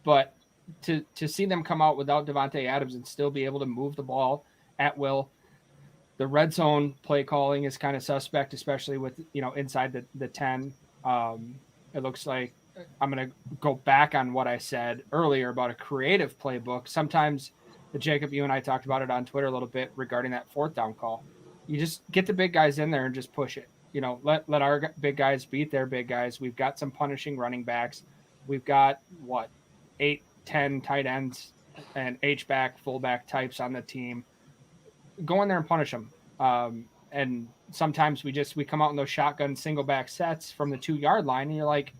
C: But to see them come out without Devontae Adams and still be able to move the ball at will. The red zone play calling is kind of suspect, especially with, inside the 10. It looks like I'm going to go back on what I said earlier about a creative playbook. Sometimes, Jacob, you and I talked about it on Twitter a little bit regarding that 4th down call. You just get the big guys in there and just push it. Let our big guys beat their big guys. We've got some punishing running backs. We've got 8, 10 tight ends and H-back, fullback types on the team. Go in there and punish them. And sometimes we come out in those shotgun single back sets from the 2-yard line and you're like,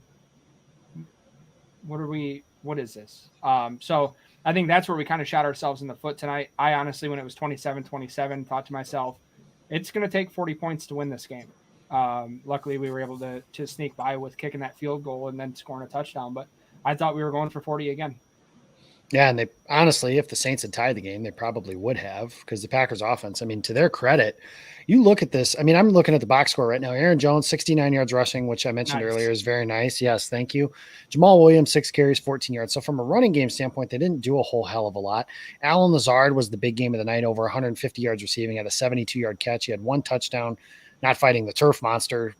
C: what is this? So I think that's where we kind of shot ourselves in the foot tonight. I honestly, when it was 27-27, thought to myself, it's going to take 40 points to win this game. Luckily, we were able to sneak by with kicking that field goal and then scoring a touchdown. But I thought we were going for 40 again.
A: Yeah, and they honestly, if the Saints had tied the game, they probably would have, because the Packers offense, I mean, to their credit, you look at this. I mean, I'm looking at the box score right now. Aaron Jones, 69 yards rushing, which I mentioned earlier is very nice. Yes, thank you. Jamal Williams, 6 carries, 14 yards. So from a running game standpoint, they didn't do a whole hell of a lot. Alan Lazard was the big game of the night, over 150 yards receiving, had a 72-yard catch. He had 1 touchdown, not fighting the turf monster.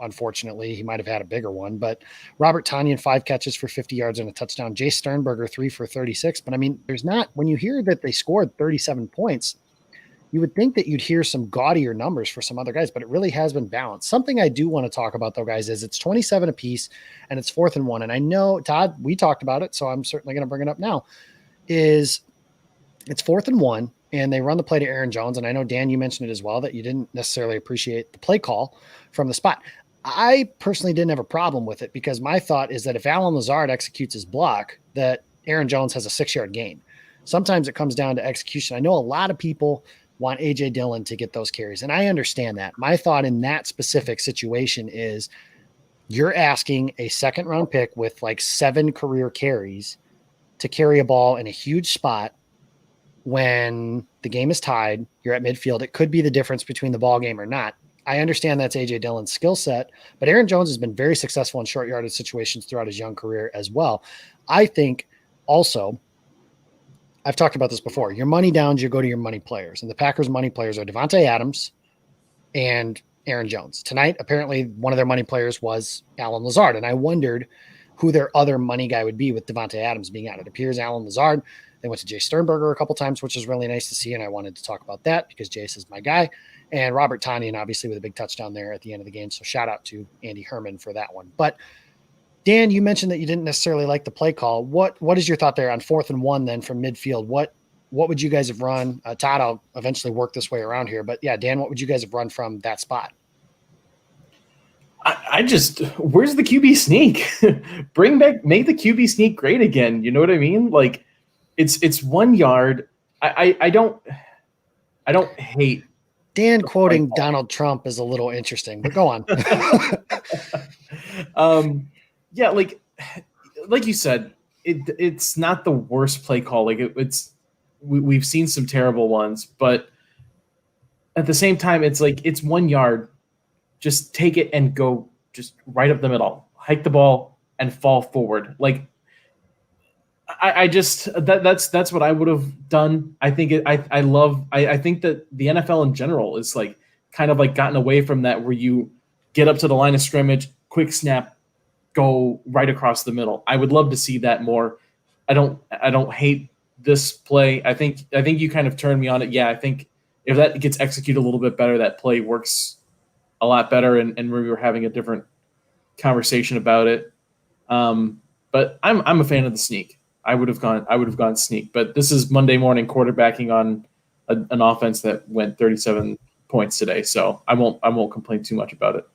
A: Unfortunately, he might have had a bigger one, but Robert Tonyan, 5 catches for 50 yards and a touchdown. Jay Sternberger, 3 for 36. But I mean, there's not, when you hear that they scored 37 points, you would think that you'd hear some gaudier numbers for some other guys, but it really has been balanced. Something I do want to talk about, though, guys, is it's 27 apiece and it's 4th and 1. And I know, Todd, we talked about it, so I'm certainly going to bring it up now, is it's 4th and 1. And they run the play to Aaron Jones. And I know, Dan, you mentioned it as well, that you didn't necessarily appreciate the play call from the spot. I personally didn't have a problem with it, because my thought is that if Alan Lazard executes his block, that Aaron Jones has a 6-yard gain. Sometimes it comes down to execution. I know a lot of people want A.J. Dillon to get those carries, and I understand that. My thought in that specific situation is you're asking a 2nd-round pick with like 7 career carries to carry a ball in a huge spot when the game is tied. You're at midfield. It could be the difference between the ball game or not. I understand that's A.J. Dillon's skill set, but Aaron Jones has been very successful in short yardage situations throughout his young career as well. I think also, I've talked about this before, your money downs, you go to your money players, and the Packers' money players are Devontae Adams and Aaron Jones. Tonight, apparently one of their money players was Alan Lazard, and I wondered who their other money guy would be with Devontae Adams being out. It appears Alan Lazard. They went to Jay Sternberger a couple times, which is really nice to see, and I wanted to talk about that because Jace is my guy. And Robert Tonyan, obviously, with a big touchdown there at the end of the game. So shout out to Andy Herman for that one. But Dan, you mentioned that you didn't necessarily like the play call. What is your thought there on 4th and 1 then from midfield? What would you guys have run? Todd, I'll eventually work this way around here. But yeah, Dan, what would you guys have run from that spot?
B: I just, where's the QB sneak? Make the QB sneak great again. You know what I mean? Like, it's 1 yard. I don't hate.
A: Dan quoting Donald Trump is a little interesting, but go on.
B: Yeah, like you said, it's not the worst play call. Like we've seen some terrible ones, but at the same time, it's like it's 1 yard. Just take it and go just right up the middle, hike the ball and fall forward. Like I just that's what I would have done. I think I think that the NFL in general is like kind of like gotten away from that, where you get up to the line of scrimmage, quick snap, go right across the middle. I would love to see that more. I don't hate this play. I think you kind of turned me on it. Yeah, I think if that gets executed a little bit better, that play works a lot better, and we were having a different conversation about it. But I'm a fan of the sneak. I would have gone sneak, but this is Monday morning quarterbacking on an offense that went 37 points today, so I won't complain too much about it.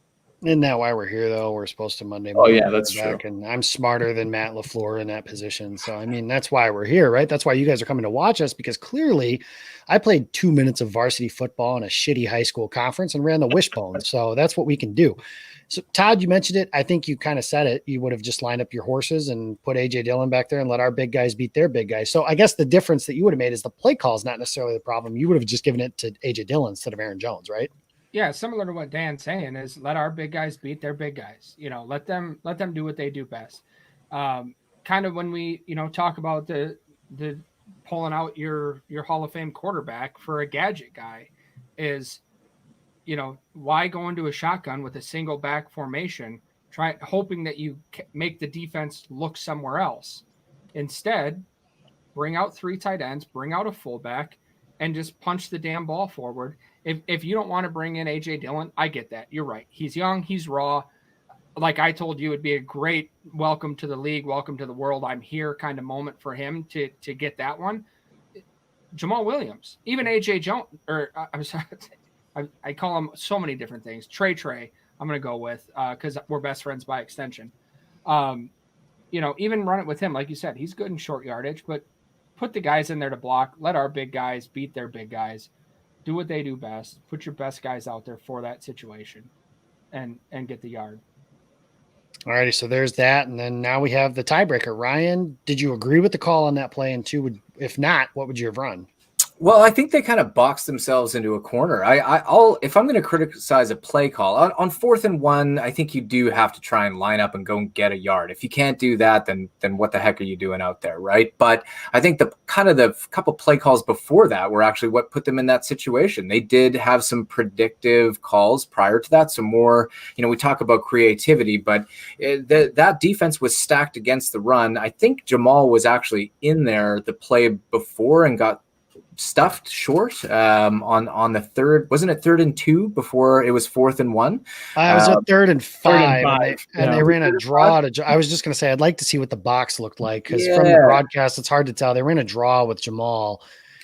A: Isn't that why we're here, though? We're supposed to Monday
B: morning.
A: Oh, yeah,
B: that's true.
A: And I'm smarter than Matt LaFleur in that position. So, I mean, that's why we're here, right? That's why you guys are coming to watch us, because clearly I played 2 minutes of varsity football in a shitty high school conference and ran the wishbone. So that's what we can do. So, Todd, you mentioned it. I think you kind of said it. You would have just lined up your horses and put A.J. Dillon back there and let our big guys beat their big guys. So I guess the difference that you would have made is the play call is not necessarily the problem. You would have just given it to A.J. Dillon instead of Aaron Jones, right?
C: Yeah, similar to what Dan's saying is let our big guys beat their big guys. You know, let them do what they do best. Kind of when we, talk about the pulling out your Hall of Fame quarterback for a gadget guy is, why go into a shotgun with a single back formation, hoping that you make the defense look somewhere else. Instead, bring out 3 tight ends, bring out a fullback, and just punch the damn ball forward. If you don't want to bring in A.J. Dillon, I get that. You're right. He's young. He's raw. Like I told you, it'd be a great welcome to the league, welcome to the world, I'm here kind of moment for him to get that one. Jamal Williams, even A.J. Jones, or I'm sorry, I call him so many different things. Trey, I'm going to go with because we're best friends by extension. Even run it with him. Like you said, he's good in short yardage, but put the guys in there to block. Let our big guys beat their big guys. Do what they do best. Put your best guys out there for that situation. and get the yard.
A: All righty, so there's that, and then now we have the tiebreaker. Ryan, did you agree with the call on that play? And two, if not, what would you have run?
D: Well, I think they kind of boxed themselves into a corner. I'll if I'm going to criticize a play call on 4th and 1, I think you do have to try and line up and go and get a yard. If you can't do that, then what the heck are you doing out there, right? But I think the couple play calls before that were actually what put them in that situation. They did have some predictive calls prior to that, some more. We talk about creativity, but that defense was stacked against the run. I think Jamal was actually in there the play before and got stuffed short on the third. Wasn't it 3rd and 2 before it was 4th and 1?
A: I was at 3rd and 5,
B: and
A: they ran a draw. I was just going to say, I'd like to see what the box looked like, because from the broadcast, it's hard to tell. They ran a draw with Jamal,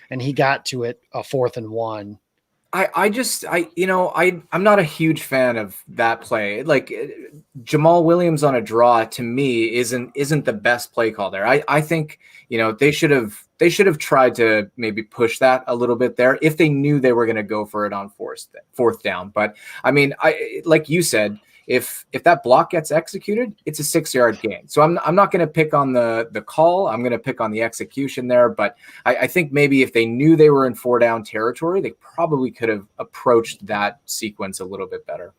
A: and he got to it a 4th and 1.
D: I'm not a huge fan of that play. Like Jamal Williams on a draw to me isn't the best play call there. I think, they should have tried to maybe push that a little bit there if they knew they were going to go for it on 4th down. But I mean, like you said, if that block gets executed, it's a 6-yard gain. So I'm not going to pick on the call. I'm going to pick on the execution there. But I think maybe if they knew they were in 4-down territory, they probably could have approached that sequence a little bit better.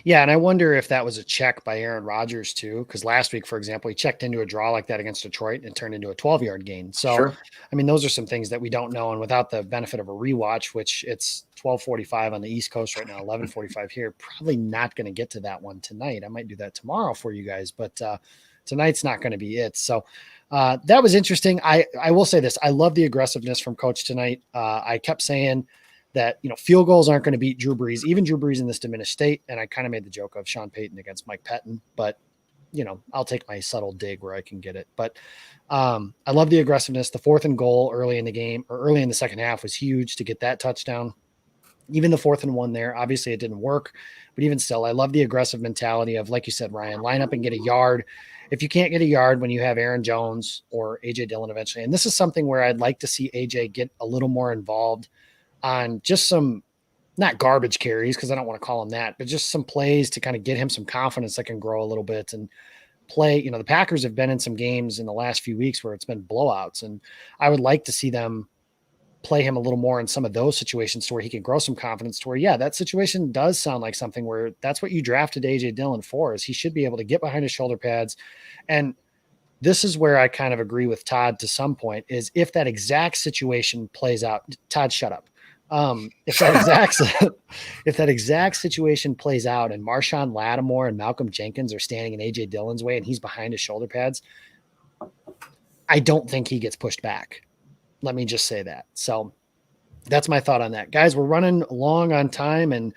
A: Yeah, and I wonder if that was a check by Aaron Rodgers too, because last week, for example, he checked into a draw like that against Detroit and turned into a 12-yard gain. So, sure. I mean, those are some things that we don't know, and without the benefit of a rewatch, which it's 12:45 on the East Coast right now, 11:45 here, probably not going to get to that one tonight. I might do that tomorrow for you guys, but tonight's not going to be it. So that was interesting. I will say this: I love the aggressiveness from Coach tonight. I kept saying that, field goals aren't going to beat Drew Brees, even Drew Brees in this diminished state. And I kind of made the joke of Sean Payton against Mike Pettin, but I'll take my subtle dig where I can get it. But I love the aggressiveness. The 4th and goal early in the game, or early in the second half, was huge to get that touchdown. Even the 4th and 1 there, obviously it didn't work, but even still, I love the aggressive mentality of, like you said, Ryan, line up and get a yard. If you can't get a yard when you have Aaron Jones or AJ Dillon eventually, and this is something where I'd like to see AJ get a little more involved on just some, not garbage carries, because I don't want to call them that, but just some plays to kind of get him some confidence that can grow a little bit and play. The Packers have been in some games in the last few weeks where it's been blowouts, and I would like to see them play him a little more in some of those situations to where he can grow some confidence to where, yeah, that situation does sound like something where that's what you drafted AJ Dillon for, is he should be able to get behind his shoulder pads. And this is where I kind of agree with Todd to some point, is if that exact situation plays out, Todd, shut up. If that exact situation plays out and Marshawn Lattimore and Malcolm Jenkins are standing in AJ Dillon's way and he's behind his shoulder pads, I don't think he gets pushed back. Let me just say that. So that's my thought on that. Guys, we're running long on time, and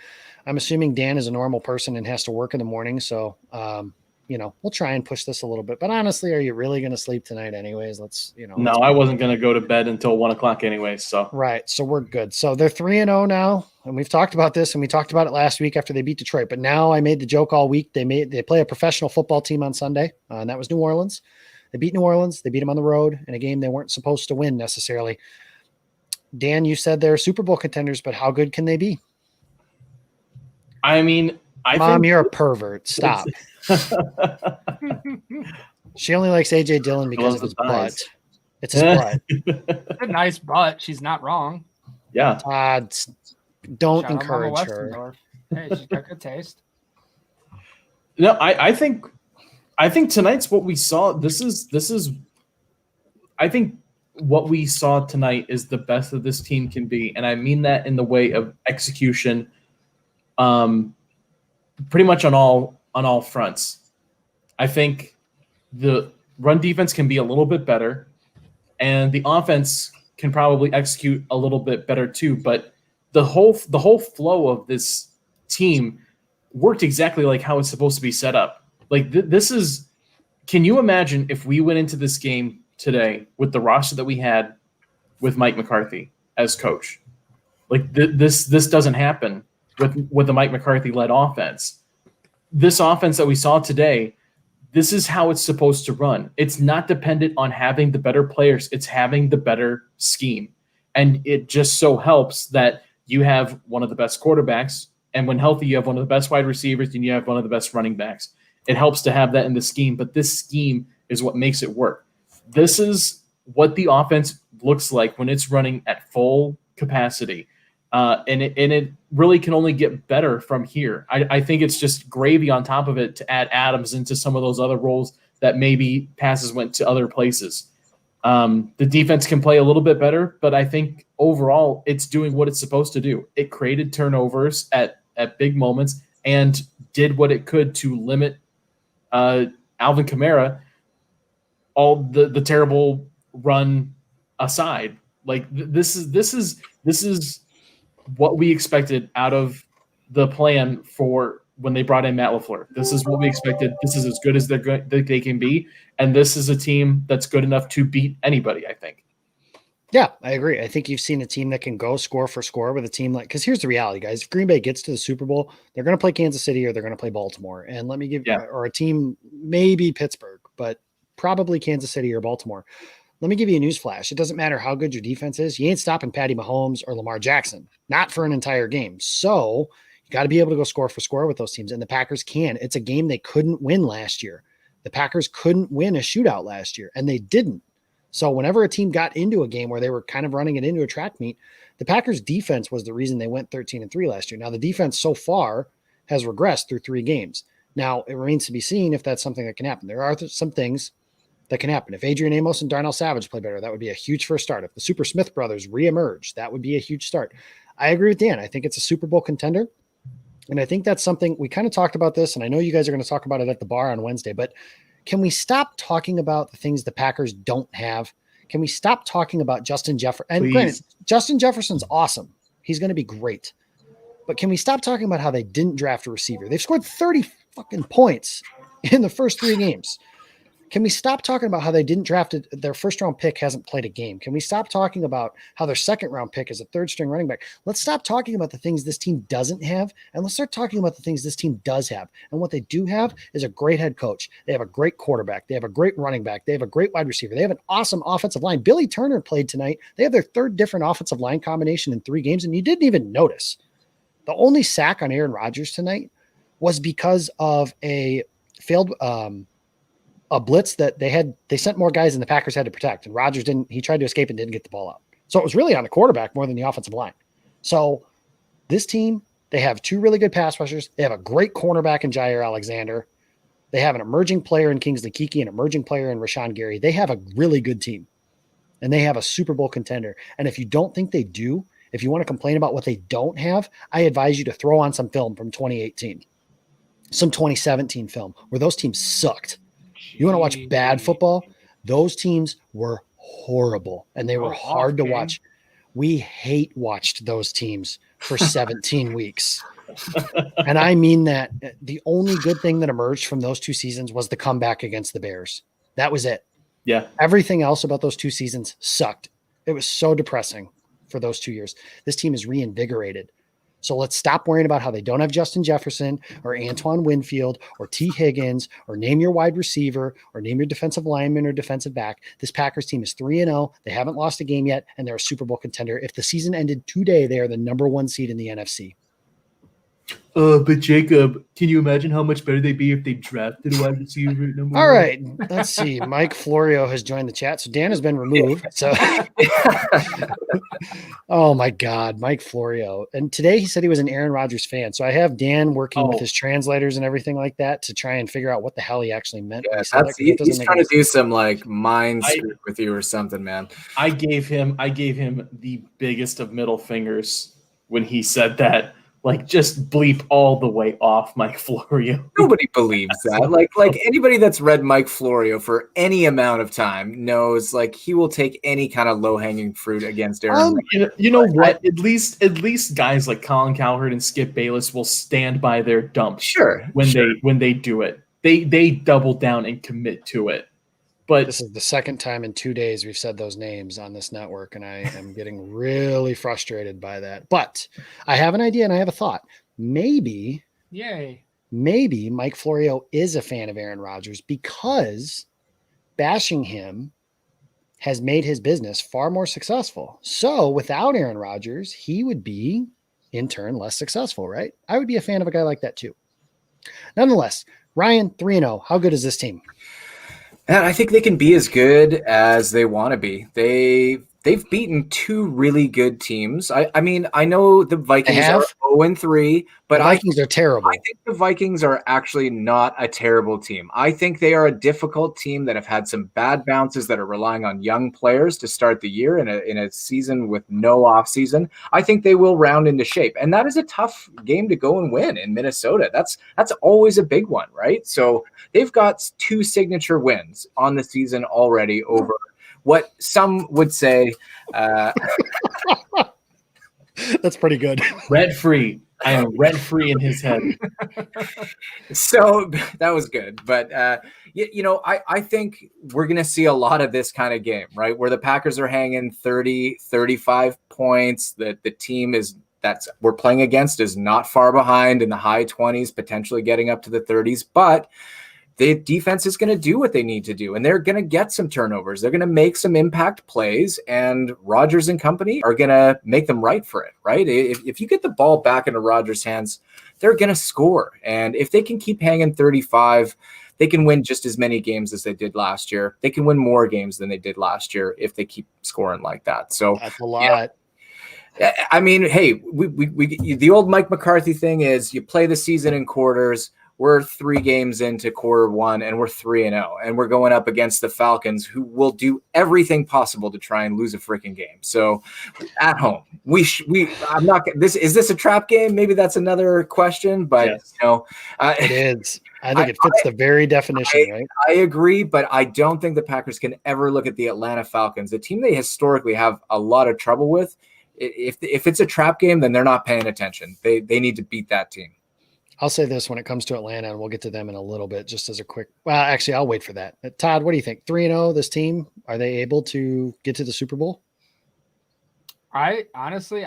A: I'm assuming Dan is a normal person and has to work in the morning. So, we'll try and push this a little bit, but honestly, are you really going to sleep tonight anyways?
B: No, I wasn't going to go to bed until 1:00 anyway. So,
A: right. So we're good. So they're 3-0 now. And we've talked about this, and we talked about it last week after they beat Detroit, but now I made the joke all week. They play a professional football team on Sunday, and that was New Orleans. They beat New Orleans. They beat them on the road in a game they weren't supposed to win necessarily. Dan, you said they're Super Bowl contenders, but how good can they be?
B: I mean,
A: Mom, you're a pervert. Stop. She only likes AJ Dillon because of his butt. It's his butt.
C: A nice butt. She's not wrong.
B: Yeah.
A: Todd, don't
C: Shout
A: encourage her.
C: Hey, she's got good taste.
B: No, I think tonight's what we saw. This is. I think what we saw tonight is the best that this team can be, and I mean that in the way of execution. Pretty much on all fronts. I think the run defense can be a little bit better, and the offense can probably execute a little bit better too. But the whole flow of this team worked exactly like how it's supposed to be set up. Like this is. Can you imagine if we went into this game today with the roster that we had with Mike McCarthy as coach? Like this doesn't happen with the Mike McCarthy-led offense. This offense that we saw today, this is how it's supposed to run. It's not dependent on having the better players. It's having the better scheme. And it just so helps that you have one of the best quarterbacks And when healthy, you have one of the best wide receivers and you have one of the best running backs. It helps to have that in the scheme, but this scheme is what makes it work. This is what the offense looks like when it's running at full capacity. And it really can only get better from here. I think it's just gravy on top of it to add Adams into some of those other roles that maybe passes went to other places. The defense can play a little bit better, but I think overall it's doing what it's supposed to do. It created turnovers at big moments and did what it could to limit Alvin Kamara. All the terrible run aside, like this is what we expected out of the plan for when they brought in Matt LaFleur. This is what we expected. This is as good as they can be, and this is a team that's good enough to beat anybody, I think.
A: Yeah, I agree. I think you've seen a team that can go score for score with a team like, because here's the reality, guys. If Green Bay gets to the Super Bowl, they're going to play Kansas City or they're going to play Baltimore. And let me give you, or a team, maybe Pittsburgh, but probably Kansas City or Baltimore. Let me give you a news flash. It doesn't matter how good your defense is. You ain't stopping Patty Mahomes or Lamar Jackson, not for an entire game. So you got to be able to go score for score with those teams. And the Packers can. It's a game they couldn't win last year. The Packers couldn't win a shootout last year, and they didn't. So whenever a team got into a game where they were kind of running it into a track meet, the Packers defense was the reason they went 13-3 last year. Now the defense so far has regressed through 3 games. Now it remains to be seen if that's something that can happen. There are some things that can happen. If Adrian Amos and Darnell Savage play better, that would be a huge first start. If the Super Smith brothers reemerge, that would be a huge start. I agree with Dan. I think it's a Super Bowl contender. And I think that's something we kind of talked about this. And I know you guys are going to talk about it at the bar on Wednesday, but can we stop talking about the things the Packers don't have? Can we stop talking about Justin Jefferson? And granted, Justin Jefferson's awesome. He's going to be great. But can we stop talking about how they didn't draft a receiver? They've scored 30 fucking points in the first 3 games. Can we stop talking about how they didn't draft it? Their first round pick hasn't played a game. Can we stop talking about how their second round pick is a 3rd string running back? Let's stop talking about the things this team doesn't have. And let's start talking about the things this team does have. And what they do have is a great head coach. They have a great quarterback. They have a great running back. They have a great wide receiver. They have an awesome offensive line. Billy Turner played tonight. They have their 3rd different offensive line combination in 3 games. And you didn't even notice. The only sack on Aaron Rodgers tonight was because of a failed, a blitz that they sent more guys than the Packers had to protect. And Rodgers he tried to escape and didn't get the ball out. So it was really on the quarterback more than the offensive line. So this team, they have 2 really good pass rushers. They have a great cornerback in Jair Alexander. They have an emerging player in Kingsley Keke, an emerging player in Rashawn Gary. They have a really good team and they have a Super Bowl contender. And if you don't think they do, if you want to complain about what they don't have, I advise you to throw on some film from 2018, some 2017 film where those teams sucked. You want to watch bad football? Those teams were horrible and they were hard to watch. We hate watched those teams for 17 weeks. And I mean that. The only good thing that emerged from those 2 seasons was the comeback against the Bears. That was it.
B: Yeah.
A: Everything else about those 2 seasons sucked. It was so depressing for those 2 years. This team is reinvigorated. So let's stop worrying about how they don't have Justin Jefferson or Antoine Winfield or T. Higgins or name your wide receiver or name your defensive lineman or defensive back. This Packers team is 3-0. They haven't lost a game yet, and they're a Super Bowl contender. If the season ended today, they are the number 1 seed in the NFC.
B: But Jacob, can you imagine how much better they'd be if they drafted a wide receiver?
A: All right, let's see. Mike Florio has joined the chat. So Dan has been removed. So, oh my God, Mike Florio. And today he said he was an Aaron Rodgers fan. So I have Dan working with his translators and everything like that to try and figure out what the hell he actually meant.
D: Yeah, he's trying to do some like mind screw with you or something, man.
B: I gave him the biggest of middle fingers when he said that. Like, just bleep all the way off Mike Florio.
D: Nobody believes that. Like anybody that's read Mike Florio for any amount of time knows, like, he will take any kind of low-hanging fruit against Aaron.
B: You know what? At least guys like Colin Cowherd and Skip Bayless will stand by their dump.
D: Sure.
B: When they do it, they double down and commit to it. But
A: this is the second time in 2 days we've said those names on this network, and I am getting really frustrated by that. But I have an idea and I have a thought. Maybe Mike Florio is a fan of Aaron Rodgers because bashing him has made his business far more successful. So without Aaron Rodgers, he would be in turn less successful, right? I would be a fan of a guy like that too. Nonetheless, Ryan, 3-0. How good is this team?
D: And I think they can be as good as they want to be. They've beaten two really good teams. I mean, I know the Vikings are 0-3, but
A: the Vikings are terrible.
D: I think the Vikings are actually not a terrible team. I think they are a difficult team that have had some bad bounces that are relying on young players to start the year in a season with no offseason. I think they will round into shape. And that is a tough game to go and win in Minnesota. That's always a big one, right? So they've got 2 signature wins on the season already over what some would say.
A: That's pretty good.
B: Rent free. I am rent free in his head.
D: So that was good. But, I think we're going to see a lot of this kind of game, right? Where the Packers are hanging 30, 35 points. That the team we're playing against is not far behind in the high 20s, potentially getting up to the 30s. But the defense is going to do what they need to do, and they're going to get some turnovers. They're going to make some impact plays, and Rodgers and company are going to make them right for it, right? If you get the ball back into Rodgers' hands, they're going to score. And if they can keep hanging 35, they can win just as many games as they did last year. They can win more games than they did last year if they keep scoring like that. So
A: that's a lot.
D: I mean, hey, we the old Mike McCarthy thing is you play the season in quarters. We're 3 games into quarter 1 and we're 3-0 and we're going up against the Falcons, who will do everything possible to try and lose a freaking game. So at home, I'm not, is this a trap game? Maybe that's another question, but
B: yes.
A: It is. I think it fits the very definition, right?
D: I agree, but I don't think the Packers can ever look at the Atlanta Falcons, the team they historically have a lot of trouble with. If it's a trap game, then they're not paying attention. They need to beat that team.
A: I'll say this when it comes to Atlanta, and we'll get to them in a little bit, just as a quick, well, actually, I'll wait for that. Todd, what do you think? 3-0, this team, are they able to get to the Super Bowl?
C: I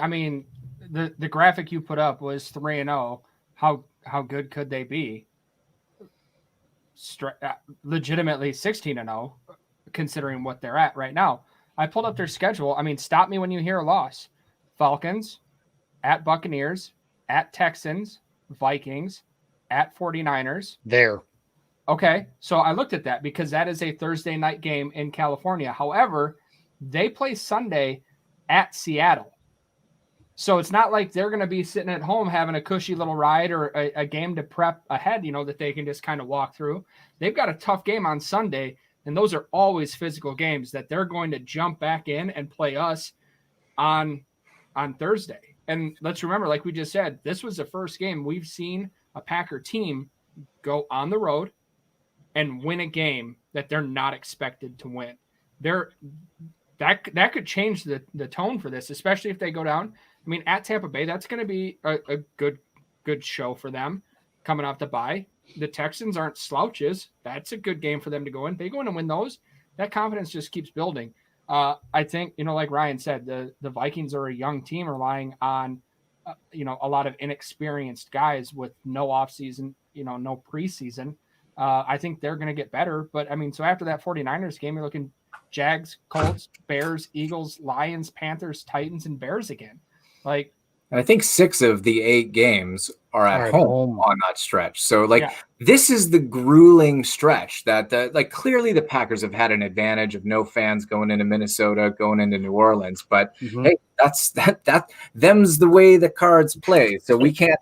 C: mean, the graphic you put up was 3-0. How good could they be? Legitimately 16-0, considering what they're at right now. I pulled up their schedule. I mean, stop me when you hear a loss. Falcons, at Buccaneers, at Texans, Vikings, at 49ers.
A: There.
C: Okay, so I looked at that because that is a Thursday night game in California. However, they play Sunday at Seattle. So it's not like they're going to be sitting at home having a cushy little ride or a game to prep ahead, that they can just kind of walk through. They've got a tough game on Sunday, and those are always physical games that they're going to jump back in and play us on Thursday. And let's remember, like we just said, this was the first game we've seen a Packer team go on the road and win a game that they're not expected to win. That could change the tone for this, especially if they go down. I mean, at Tampa Bay, that's going to be a good show for them coming off the bye. The Texans aren't slouches. That's a good game for them to go in. They go in and win those. That confidence just keeps building. I think, like Ryan said, the Vikings are a young team relying on, a lot of inexperienced guys with no offseason, no preseason. I think they're going to get better. But, I mean, so after that 49ers game, you're looking Jags, Colts, Bears, Eagles, Lions, Panthers, Titans, and Bears again. Like,
D: and I think 6 of the 8 games are at home on that stretch. So, this is the grueling stretch that, clearly the Packers have had an advantage of no fans going into Minnesota, going into New Orleans. But, hey, them's the way the cards play. So we can't.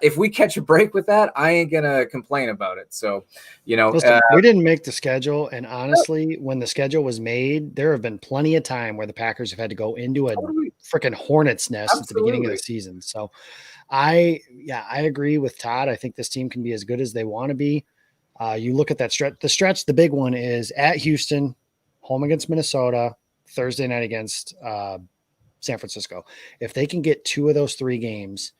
D: If we catch a break with that, I ain't gonna complain about it. So,
A: listen, we didn't make the schedule, and honestly, when the schedule was made, there have been plenty of time where the Packers have had to go into a freaking hornet's nest at the beginning of the season. So, I agree with Todd. I think this team can be as good as they want to be. You look at that stretch. The big one is at Houston, home against Minnesota, Thursday night against San Francisco. If they can get 2 of those 3 games,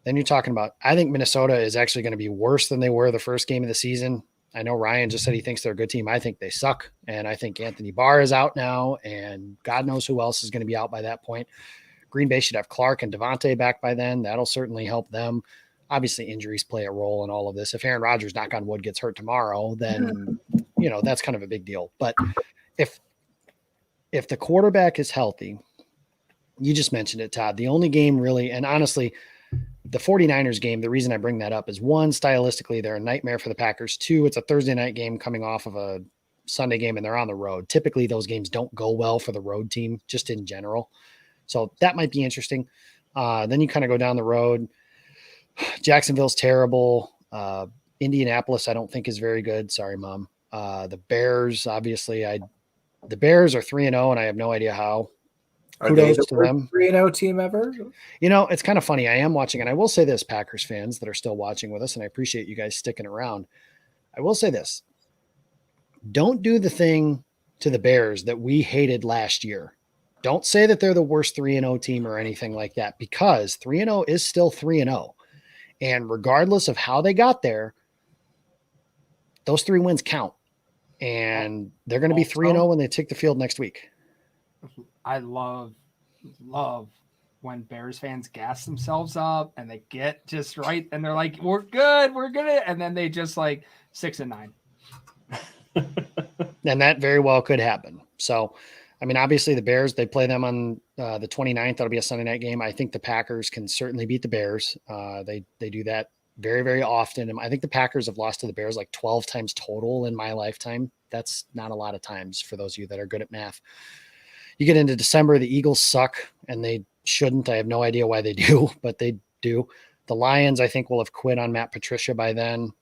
A: then you're talking about, I think Minnesota is actually going to be worse than they were the first game of the season. I know Ryan just said he thinks they're a good team. I think they suck. And I think Anthony Barr is out now, and God knows who else is going to be out by that point. Green Bay should have Clark and Devontae back by then. That'll certainly help them. Obviously, injuries play a role in all of this. If Aaron Rodgers, knock on wood, gets hurt tomorrow, then, that's kind of a big deal. But if the quarterback is healthy, You just mentioned it, Todd. The only game really, and honestly, the 49ers game, the reason I bring that up is one, stylistically, they're a nightmare for the Packers. Two, it's a Thursday night game coming off of a Sunday game and they're on the road. Typically those games don't go well for the road team just in general. So that might be interesting. Then you kind of go down the road. Jacksonville's terrible. Indianapolis, I don't think is very good. Sorry, Mom. The Bears, obviously, the Bears are 3-0 and I have no idea how.
D: Are they
A: Kudos
D: the
A: to them.
D: 3-0 team ever?
A: You know, it's kind of funny. I am watching, and I will say this, Packers fans that are still watching with us, and I appreciate you guys sticking around. I will say this. Don't do the thing to the Bears that we hated last year. Don't say that they're the worst 3-0 team or anything like that, because 3-0 is still 3-0. And regardless of how they got there, those 3 wins count. And they're going to be 3-0 when they take the field next week.
C: I love when Bears fans gas themselves up and they get just right and they're like, we're good, and then they just like 6-9.
A: And that very well could happen. So, I mean, obviously the Bears, they play them on the 29th. That'll be a Sunday night game. I think the Packers can certainly beat the Bears. They do that very, very often. And I think the Packers have lost to the Bears like 12 times total in my lifetime. That's not a lot of times for those of you that are good at math. You get into December, the Eagles suck, and they shouldn't. I have no idea why they do, but they do. The Lions, I think, will have quit on Matt Patricia by then.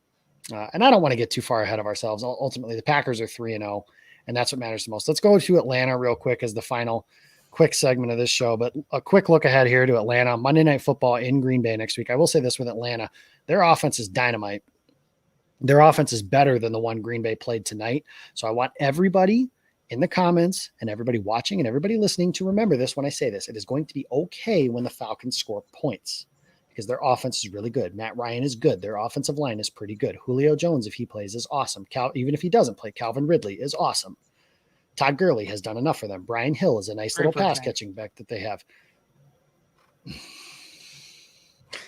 A: And I don't want to get too far ahead of ourselves. Ultimately, the Packers are 3-0, and that's what matters the most. Let's go to Atlanta real quick as the final quick segment of this show, but a quick look ahead here to Atlanta. Monday Night Football in Green Bay next week. I will say this with Atlanta. Their offense is dynamite. Their offense is better than the one Green Bay played tonight. So I want everybody in the comments and everybody watching and everybody listening to remember this when I say this. It is going to be okay when the Falcons score points because their offense is really good. Matt Ryan is good. Their offensive line is pretty good. Julio Jones, if he plays, is awesome. Even if he doesn't play, Calvin Ridley is awesome. Todd Gurley has done enough for them. Brian Hill is a nice little pass catching back that they have.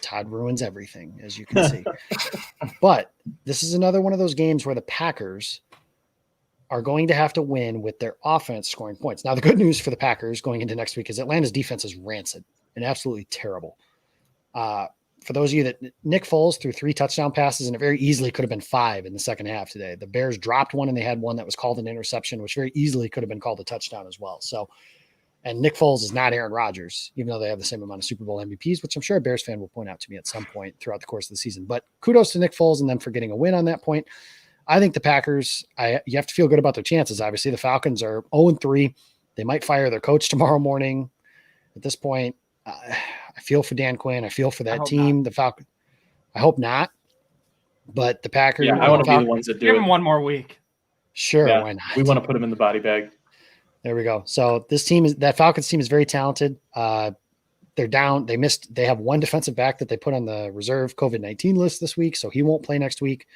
A: Todd ruins everything, as you can see. But this is another one of those games where the Packers are going to have to win with their offense scoring points. Now, the good news for the Packers going into next week is Atlanta's defense is rancid and absolutely terrible. For those of you that Nick Foles threw 3 touchdown passes, and it very easily could have been 5 in the second half today. The Bears dropped one, and they had one that was called an interception, which very easily could have been called a touchdown as well. So, and Nick Foles is not Aaron Rodgers, even though they have the same amount of Super Bowl MVPs, which I'm sure a Bears fan will point out to me at some point throughout the course of the season. But kudos to Nick Foles and them for getting a win on that point. I think the Packers, you have to feel good about their chances. Obviously, the Falcons are 0-3. They might fire their coach tomorrow morning. At this point, I feel for Dan Quinn. I feel for that team. The Falcons. I hope not. But the Packers.
B: Yeah, I want to be the ones that do
C: Give
B: it.
C: him one more week.
A: Sure,
B: Yeah,
A: why not?
B: we want to put him in the body bag.
A: There we go. So that Falcons team is very talented. They're down. They have one defensive back that they put on the reserve COVID-19 list this week, so he won't play next week.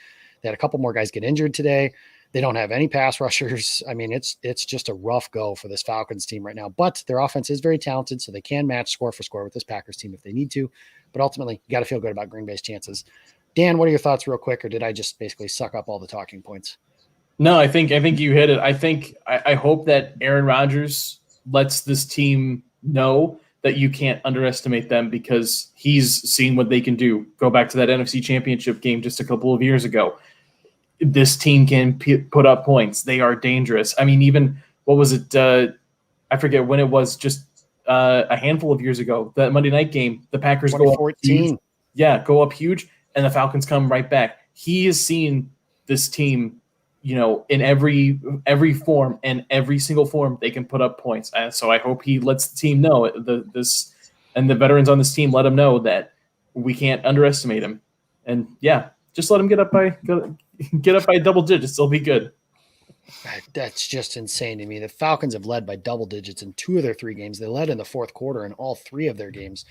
A: They had a couple more guys get injured today. They don't have any pass rushers. I mean, it's just a rough go for this Falcons team right now, but their offense is very talented, so they can match score for score with this Packers team if they need to. But ultimately, you got to feel good about Green Bay's chances. Dan, what are your thoughts real quick, or did I just basically suck up all the talking points?
B: No, I think you hit it. I hope that Aaron Rodgers lets this team know that you can't underestimate them because he's seen what they can do. Go back to that NFC Championship game just a couple of years ago. This team can put up points. They are dangerous. I mean, even what was it? I forget when it was. Just a handful of years ago, that Monday night game, the Packers go up huge. Yeah, go up huge, and the Falcons come right back. He has seen this team, in every form and every single form they can put up points. And so I hope he lets the team know this, and the veterans on this team let him know that we can't underestimate him. And yeah, just let him get up by double digits. They'll be good.
A: That's just insane to me. The Falcons have led by double digits in 2 of their 3 games. They led in the fourth quarter in all 3 of their games,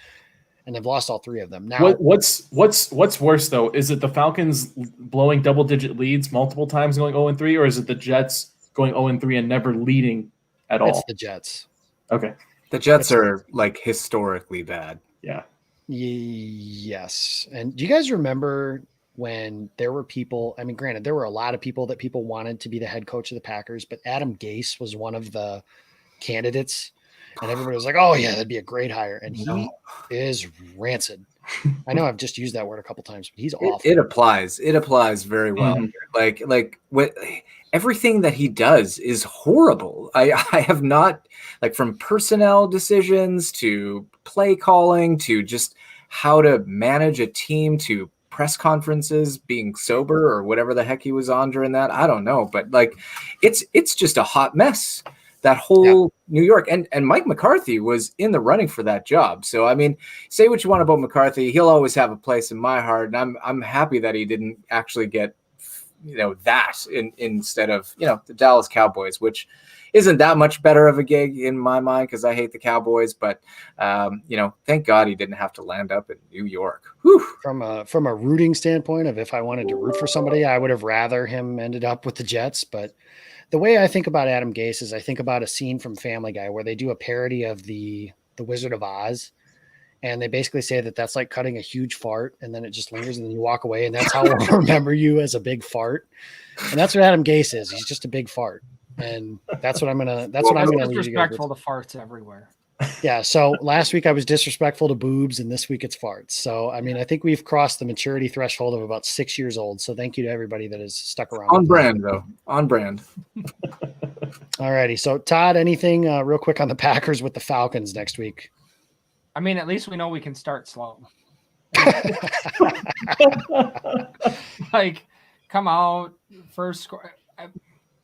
A: and they've lost all 3 of them. Now,
B: what's worse though? Is it the Falcons blowing double-digit leads multiple times, going 0-3, or is it the Jets going 0-3 and never leading at all?
A: It's the Jets.
B: Okay,
D: the Jets are like historically bad.
B: Yeah.
A: Yes. And do you guys remember when there were people, I mean, granted, there were a lot of people that people wanted to be the head coach of the Packers, but Adam Gase was one of the candidates. And everybody was like, oh yeah, that'd be a great hire. And he is rancid. I know I've just used that word a couple times, but he's awful.
D: It applies. It applies very well. Like what everything that he does is horrible. I have not, like, from personnel decisions to play calling to just how to manage a team to press conferences, being sober or whatever the heck he was on during that. I don't know, but like it's just a hot mess. That whole New York, and Mike McCarthy was in the running for that job. So I mean, say what you want about McCarthy, he'll always have a place in my heart, and I'm happy that he didn't actually get, that instead of the Dallas Cowboys, which isn't that much better of a gig in my mind because I hate the Cowboys. But thank God he didn't have to land up in New York. Whew.
A: From a rooting standpoint of if I wanted to root for somebody, I would have rather him ended up with the Jets, but. The way I think about Adam Gase is I think about a scene from Family Guy where they do a parody of the Wizard of Oz. And they basically say that that's like cutting a huge fart and then it just lingers and then you walk away. And that's how we'll remember you, as a big fart. And that's what Adam Gase is. He's just a big fart. And that's what I'm going to leave you guys with.
C: Disrespectful to farts everywhere.
A: Yeah. So last week I was disrespectful to boobs and this week it's farts. So, I mean, I think we've crossed the maturity threshold of about 6 years old. So thank you to everybody that has stuck around.
D: On brand though. On brand.
A: All righty. So Todd, anything real quick on the Packers with the Falcons next week?
C: I mean, at least we know we can start slow. Like, come out first.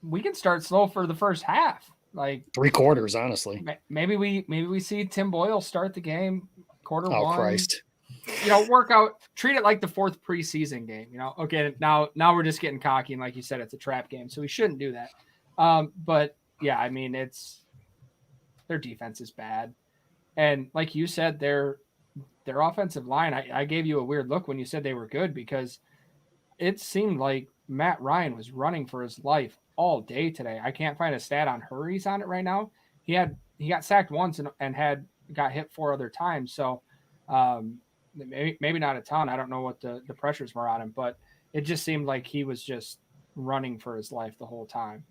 C: We can start slow for the first half. Like
A: 3 quarters, honestly.
C: Maybe we see Tim Boyle start the game quarter one.
A: Oh Christ!
C: Work out, treat it like the 4th preseason game. Okay, now we're just getting cocky, and like you said, it's a trap game, so we shouldn't do that. But yeah, I mean, their defense is bad, and like you said, their offensive line. I gave you a weird look when you said they were good because it seemed like Matt Ryan was running for his life all day today. I can't find a stat on hurries on it right now. He got sacked once and got hit 4 other times. So maybe not a ton. I don't know what the pressures were on him, but it just seemed like he was just running for his life the whole time.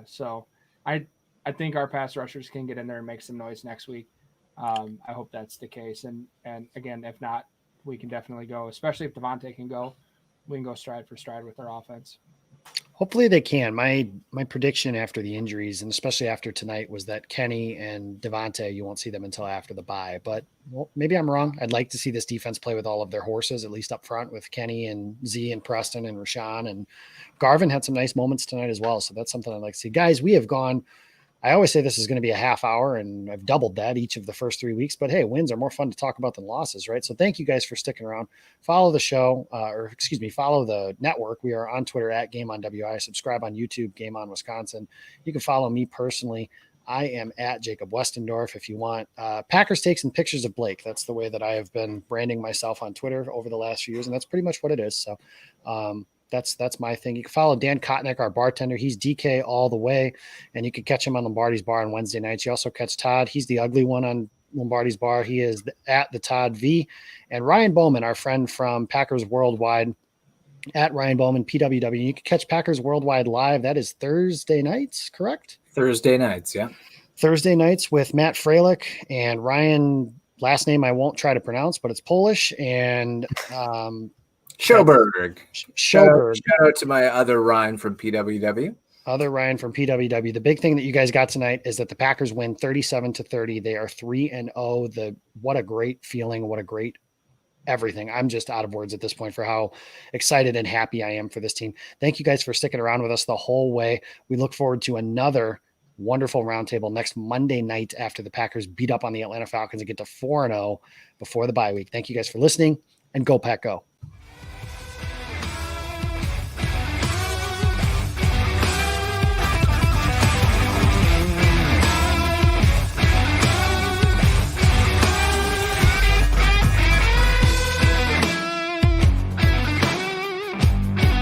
C: So I think our pass rushers can get in there and make some noise next week. I hope that's the case. And again, if not, we can definitely go, especially if Devontae can go, we can go stride for stride with our offense.
A: Hopefully they can. My prediction after the injuries, and especially after tonight, was that Kenny and Devontae, you won't see them until after the bye. But maybe I'm wrong. I'd like to see this defense play with all of their horses, at least up front, with Kenny and Z and Preston and Rashawn. And Garvin had some nice moments tonight as well. So that's something I'd like to see. Guys, we have gone – I always say this is going to be a half hour, and I've doubled that each of the first 3 weeks. But hey, wins are more fun to talk about than losses, right? So thank you guys for sticking around. Follow the show, follow the network. We are on Twitter at Game On WI. Subscribe on YouTube, Game On Wisconsin. You can follow me personally. I am at Jacob Westendorf if you want. Packers takes and pictures of Blake. That's the way that I have been branding myself on Twitter over the last few years, and that's pretty much what it is. So that's my thing. You can follow Dan Kotnick, our bartender. He's DK all the way, and you can catch him on Lombardi's Bar on Wednesday nights. You also catch Todd. He's the ugly one on Lombardi's Bar. He is at the Todd V. And Ryan Bowman, our friend from Packers Worldwide, at Ryan Bowman, PWW. You can catch Packers Worldwide live. That is Thursday nights, correct?
D: Thursday nights, yeah.
A: Thursday nights with Matt Freilich and Ryan, last name I won't try to pronounce, but it's Polish. And
D: Schoberg.
A: Shout
D: out to my other Ryan from PWW.
A: Other Ryan from PWW. The big thing that you guys got tonight is that the Packers win 37-30. They are 3-0. What a great feeling. What a great everything. I'm just out of words at this point for how excited and happy I am for this team. Thank you guys for sticking around with us the whole way. We look forward to another wonderful roundtable next Monday night after the Packers beat up on the Atlanta Falcons and get to 4-0 before the bye week. Thank you guys for listening, and go Pack Go.